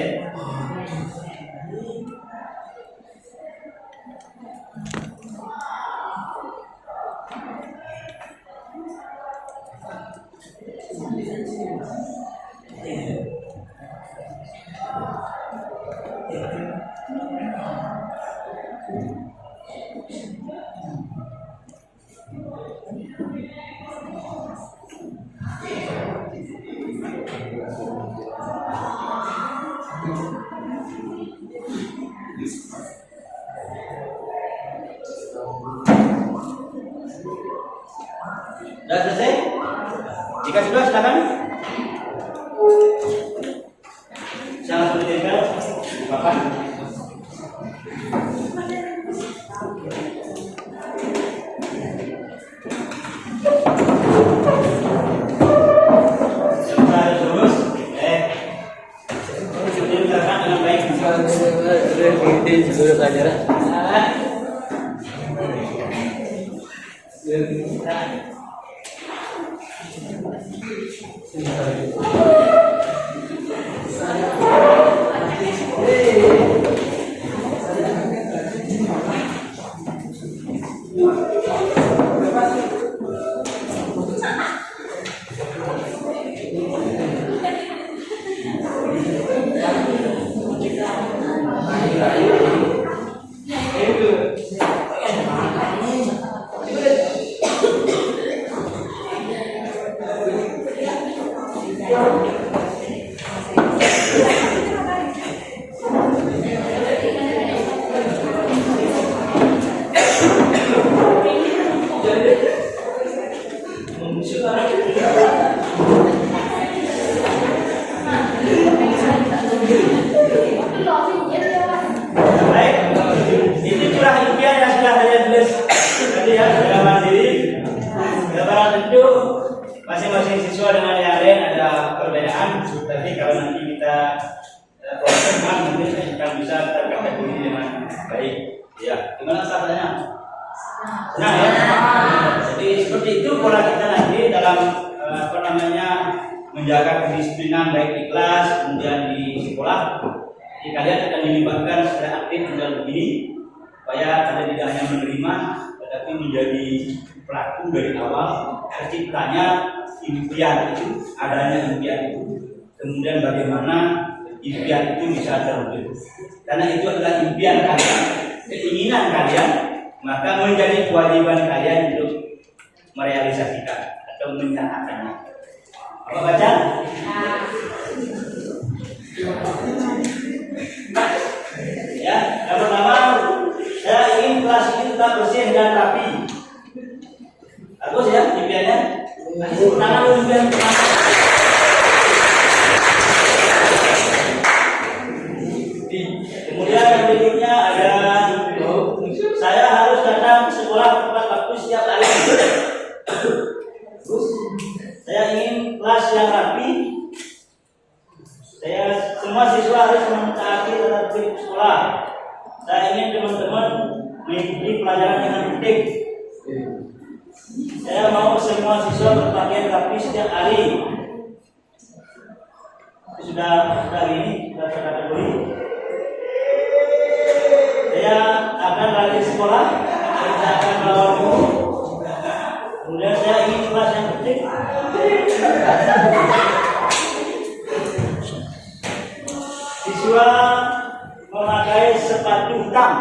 Sudah selesai? Jika sudah, silakan. Jangan bertinggal, Bapak. Masing-masing siswa dengan yang lain ada perbedaan, tapi kalau nanti kita proses mungkin akan bisa terkategori dengan baik. Ya, gimana caranya? Senang ya? Jadi seperti itu pola kita nanti dalam menjaga kedisiplinan baik di kelas kemudian di sekolah. Jadi kalian akan dilibatkan secara aktif dalam begini supaya kalian tidak hanya menerima tetapi menjadi pelaku dari awal. Terciptanya impian itu, adanya impian itu, kemudian bagaimana impian itu bisa terwujud. Karena itu adalah impian kalian, keinginan kalian, maka menjadi kewajiban kalian untuk merealisasikan atau menyatakannya. Apa baca? Ya, yang pertama, saya ingin kelas ini tetap bersih dan rapi. Bagus ya impiannya. Tangan dulu impian. Kemudian yang berikutnya ada saya harus datang ke sekolah tepat waktu setiap hari. Saya ingin kelas yang rapi. Semua siswa harus mentaati tata tertib sekolah. Saya ingin teman-teman mengikuti pelajaran dengan tertib. Saya mau semua siswa berpakaian rapi setiap hari. Sudah ini sudah terkategori. Saya akan rajin sekolah, saya akan melawat guru. Kemudian saya ingin kelas yang tertib. Siswa memakai sepatu hitam.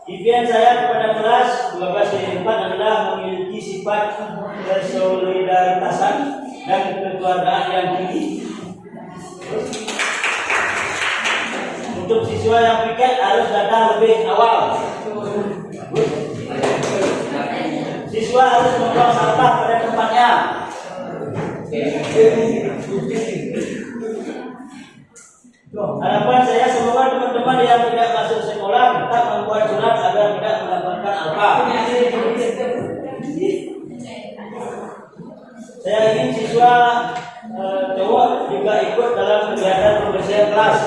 Impian saya kepada kelas 12 4 adalah memiliki sifat kesolidaritasan dan kekeluargaan yang tinggi. Untuk siswa yang piket harus datang lebih awal. Siswa harus membuang sampah pada tempatnya. Harapan saya semoga teman-teman yang tidak masuk sekolah tetap membuat surat agar tidak mendapatkan alfa. Saya ingin siswa cowok juga ikut dalam kegiatan pembersihan kelas.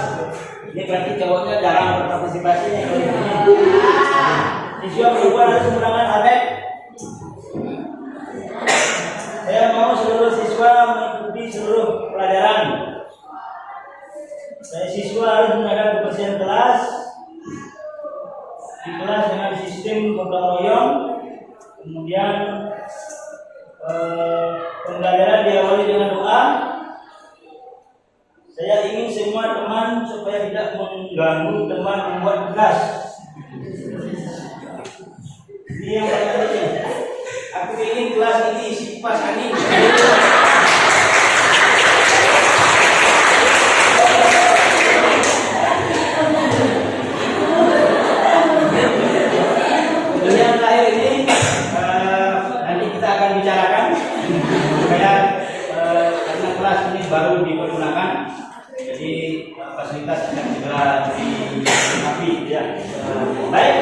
Ini berarti cowoknya jarang berpartisipasi nih. Siswa berubah dari sembarangan habis. Saya mau seluruh siswa mengikuti seluruh pelajaran. Saya siswa harus mengadakan pembersihan kelas di kelas dengan sistem gotong royong. Kemudian pembelajaran diawali dengan doa. Saya ingin semua teman supaya tidak mengganggu teman membuat tugas. Ini yang pertama. Aku ingin kelas ini isi kipas angin. Yang terakhir ini nanti kita akan bicarakan supaya karena kelas ini baru dipergunakan, jadi fasilitas akan segera dilengkapi ya. Baik,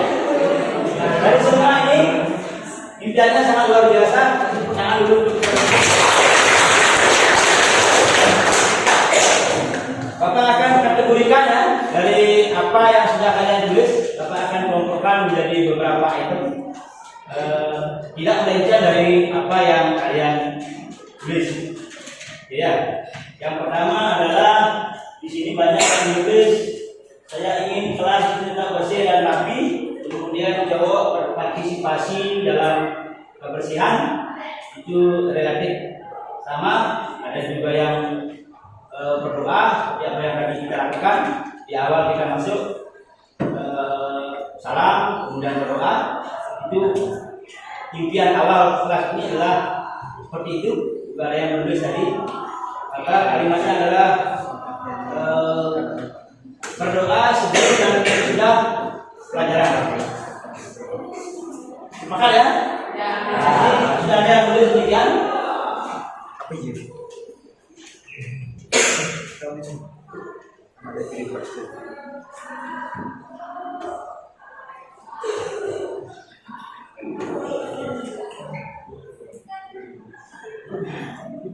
dari semua ini impiannya sangat luar biasa. Jangan dulu. Bapak akan kategorikan ya, dari apa yang sudah kalian tulis, Bapak akan kelompokkan menjadi beberapa item. Tidak melenceng dari apa yang kalian tulis. Ya, yang pertama adalah di sini banyak yang menulis saya ingin kelas itu tetap bersih dan rapi. Kemudian cowok berpartisipasi dalam kebersihan, itu relatif sama. Ada juga yang berdoa, apa yang tadi kita lakukan di awal kita masuk, salam kemudian berdoa. Itu impian awal kelas ini adalah seperti itu. Juga ada yang menulis tadi, maka kalimatnya adalah berdoa sebelum dan sesudah pelajaran. Maka ya, sudah ada yang menulis demikian.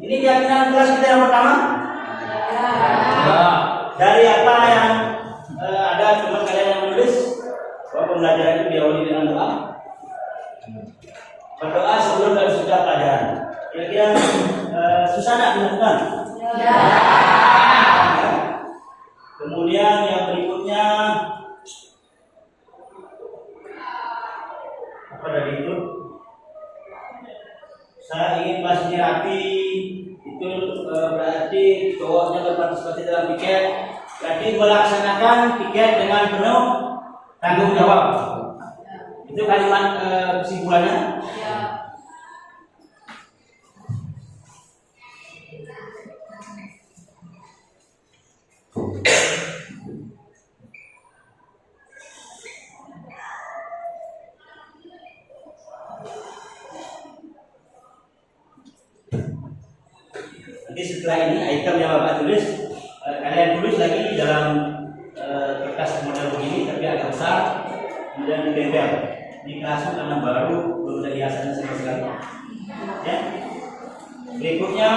Ini keyakinan kelas kita yang pertama. Dari apa yang ada teman kalian yang menulis bahwa pembelajaran itu diawali dengan doa. Berdoa sebelum dan sesudah pelajaran. Kira-kira susah nak dilakukan? Ya. Kemudian yang berikutnya apa dari itu? Saya ingin kelas ini rapi. Itu berarti cowoknya berpartisipasi dalam piket. Berarti melaksanakan piket dengan penuh tanggung jawab. Itu kalimat kesimpulannya. Ya. Nanti setelah ini item yang Bapak tulis, kalian tulis lagi di dalam kertas model begini tapi agak besar, kemudian ditempel. Ini kelasnya karena baru, belum ada hiasannya sama sekali. Ya. Berikutnya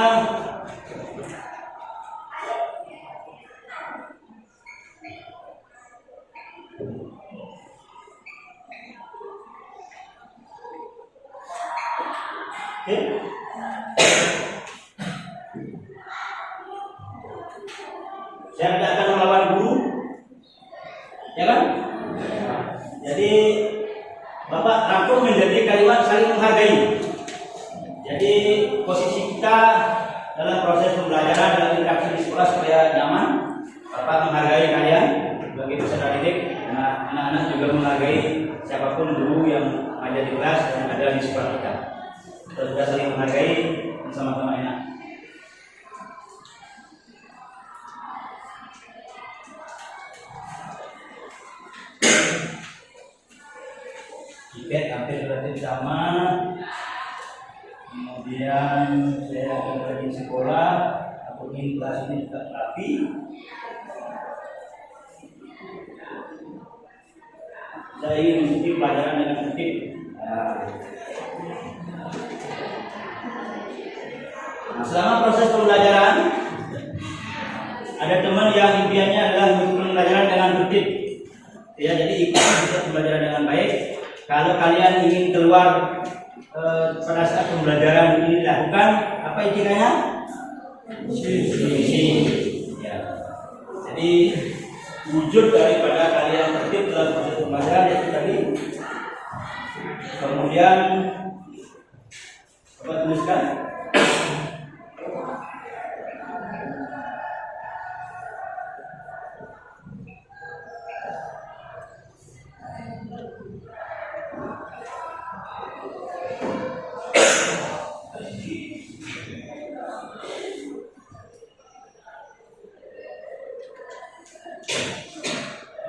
saya tidak akan melawan guru, ya kan? Jadi Bapak rangkum menjadi kalimat saling menghargai. Jadi posisi kita dalam proses pembelajaran dalam interaksi di sekolah supaya nyaman. Bapak menghargai kalian sebagai peserta didik, anak-anak juga menghargai siapapun guru yang ada di kelas dan ada di sekolah kita. Kita sudah saling menghargai dan sama-sama enak. Tiket hampir relatif sama. Kemudian saya akan pergi sekolah. Aku ingin kelas ini tetap rapi. Saya ingin mengikuti pelajaran dengan tertib. selama proses pembelajaran ada teman yang impiannya adalah mengikuti pembelajaran dengan tertib. Ya, jadi ikuti proses pembelajaran dengan baik. Kalau kalian ingin keluar pada saat pembelajaran ini dilakukan, apa etikanya? Sisi. Ya. Jadi wujud daripada kalian tertib dalam proses pembelajaran itu tadi. Kemudian coba tuliskan.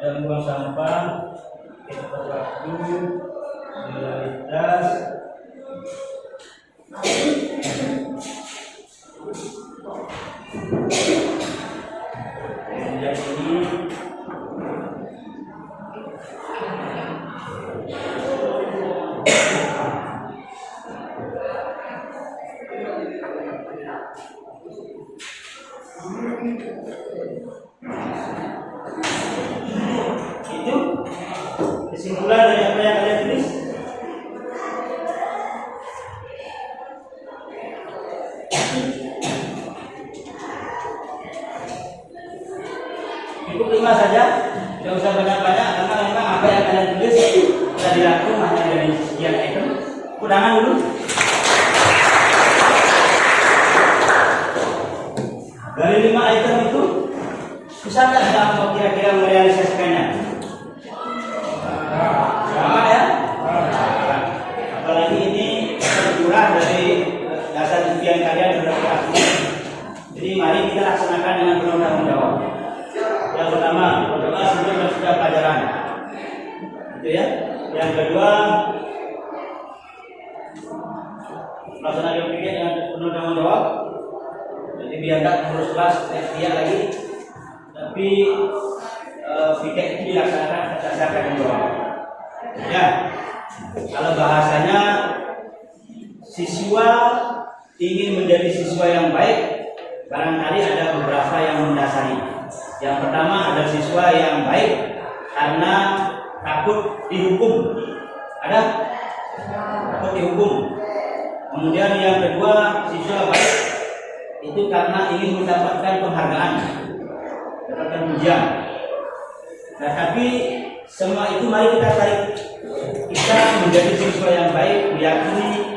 Dan buang sampah, tepat waktu, legalitas, kemudian ini itu kesimpulan dari apa yang kalian tulis. Cukup 5 saja, tidak usah banyak-banyak karena memang apa yang kalian tulis sudah dilakukan hanya dari sekian item. Udangan dulu. Dari 5 item itu bisa nggak kamu kira-kira merealisasikannya? Sama ya? Apalagi ini terkurang dari dasar impian kalian terhadap aku. Jadi mari kita laksanakan dengan penuh tanggung jawab. Yang pertama, berdoa sebelum dan sudah pelajaran. Itu ya. Yang kedua, laksanakan pikir dengan penuh tanggung jawab. Jadi biar tak terus kelas dia lagi, tapi pikir itu dilaksanakan berdasarkan tanggung jawab. Ya, kalau bahasanya siswa ingin menjadi siswa yang baik, barangkali ada beberapa yang mendasari. Yang pertama ada siswa yang baik karena takut dihukum. Ada? Takut dihukum. Kemudian yang kedua, siswa baik itu karena ingin mendapatkan penghargaan, mendapatkan pujian. Nah, tapi semua itu mari kita tarik. Kita menjadi siswa yang baik, meyakini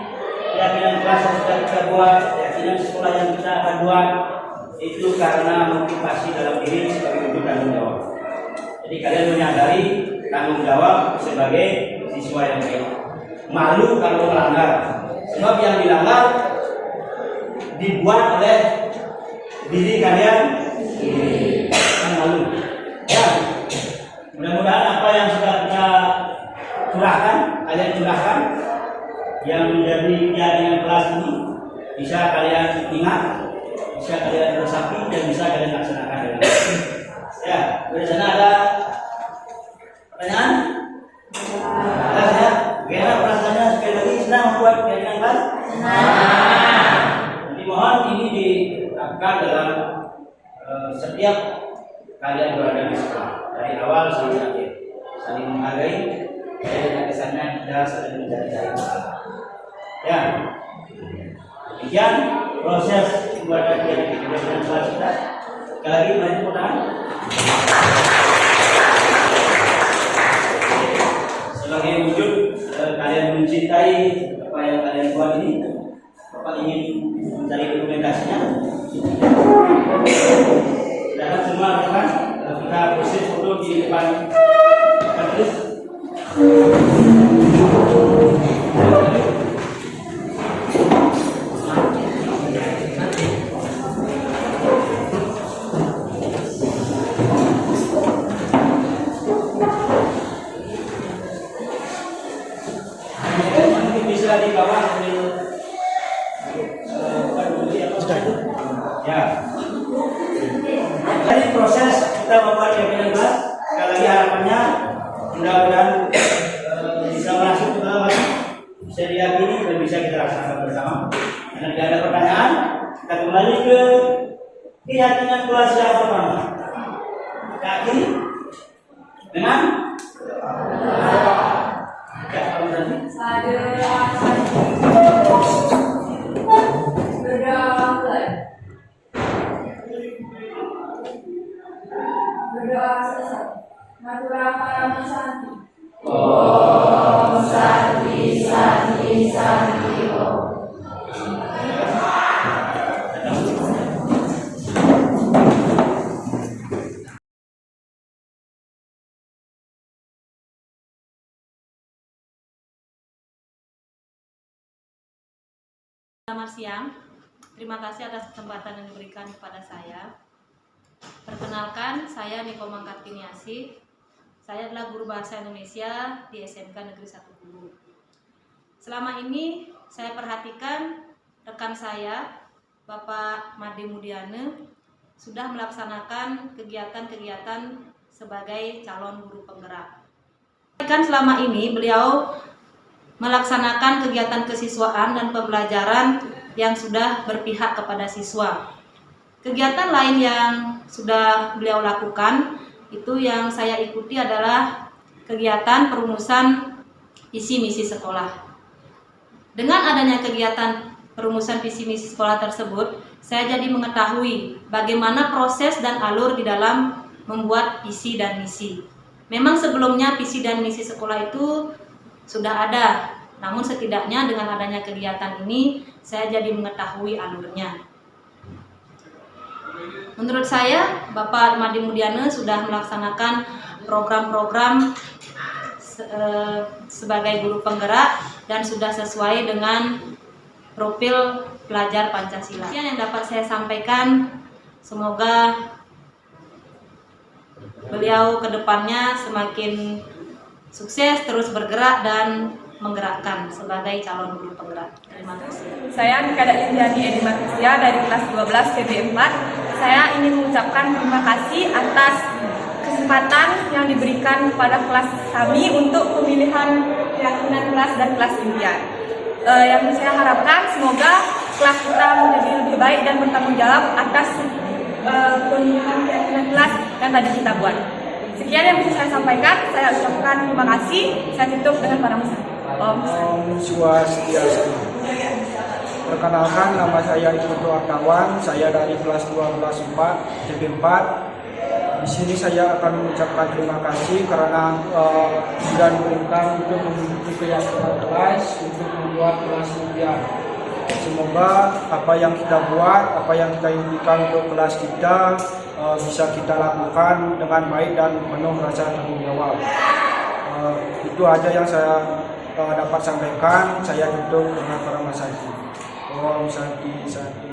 keyakinan kelas yang sudah kita buat, keyakinan sekolah yang kita akan buat, itu karena motivasi dalam diri sebagai wujud tanggung jawab. Jadi kalian menyadari tanggung jawab sebagai siswa yang baik. Malu kalau melanggar, sebab yang dilanggar dibuat oleh diri kalian sendiri. Kan malu. Ya, mudah-mudahan apa yang sudah kita curahkan, kalian curahkan, yang menjadi keyakinan kelas ini bisa kalian ingat, bisa kalian resapi, dan bisa kalian laksanakan. Ya, di sana ada pertanyaan? Ada ya? Bagaimana perasaannya sekali lagi senang membuat keyakinan kelas? Jadi mohon ini diterapkan dalam setiap kalian berada di sekolah, dari awal sampai akhir, saling menghargai, dan kesannya kita saling mencari masalah. Ya, demikian proses pembuatan keyakinan kelas kita. Sekali lagi mari tepuk tangan. Sebagai wujud kalian mencintai apa yang kalian buat ini, Bapak ingin mencari dokumentasinya. Silakan semua rekan, kita proses foto di depan majelis. Bisa di bawah ya. Dari proses kita membuat keyakinan kelas, sekali lagi harapannya mudah-mudahan bisa masuk ke dalam, bisa diyakini dan bisa kita laksanakan bersama. Dan tidak ada pertanyaan, Kita kembali ke keyakinan kelas yang pertama. Yakin dengan berdoa selesai. Matura Paramasati. Om Santi Santi Santi Om. Selamat siang, terima kasih atas kesempatan yang diberikan kepada saya. Perkenalkan, saya Niko Mangkartiniasi. Saya adalah guru bahasa Indonesia di SMK Negeri 1 Hulu. Selama ini saya perhatikan rekan saya, Bapak Made Mudiane, sudah melaksanakan kegiatan-kegiatan sebagai calon guru penggerak. Selama ini beliau melaksanakan kegiatan kesiswaan dan pembelajaran yang sudah berpihak kepada siswa. Kegiatan lain yang sudah beliau lakukan itu yang saya ikuti adalah kegiatan perumusan visi misi sekolah. Dengan adanya kegiatan perumusan visi misi sekolah tersebut, saya jadi mengetahui bagaimana proses dan alur di dalam membuat visi dan misi. Memang sebelumnya visi dan misi sekolah itu sudah ada, namun setidaknya dengan adanya kegiatan ini saya jadi mengetahui alurnya. Menurut saya, Bapak Made Mudiane sudah melaksanakan program-program sebagai guru penggerak dan sudah sesuai dengan profil pelajar Pancasila. Yang dapat saya sampaikan, semoga beliau ke depannya semakin sukses, terus bergerak dan menggerakkan sebagai calon guru penggerak. Terima kasih. Saya Kadek Lindiani Edi Martisia dari kelas 12 PB 4. Saya ingin mengucapkan terima kasih atas kesempatan yang diberikan kepada kelas kami untuk pemilihan keyakinan kelas dan kelas impian. Yang saya harapkan semoga kelas kita menjadi lebih baik dan bertanggung jawab atas pemilihan keyakinan kelas yang tadi kita buat. Sekian yang bisa saya sampaikan. Saya ucapkan terima kasih. Saya tutup dengan Paramasati. Om Swastiastu. Perkenalkan, nama saya Iputu Artawan. Saya dari kelas 12 4 TB 4. Di sini saya akan mengucapkan terima kasih karena sudah diberikan untuk membentuk keyakinan kelas untuk membuat kelas impian. Semoga apa yang kita buat, apa yang kita impikan untuk kelas kita bisa kita lakukan dengan baik dan penuh rasa tanggung jawab. Itu aja yang saya dapat sampaikan. Saya tutup dengan Paramasati. Om Santi Santi.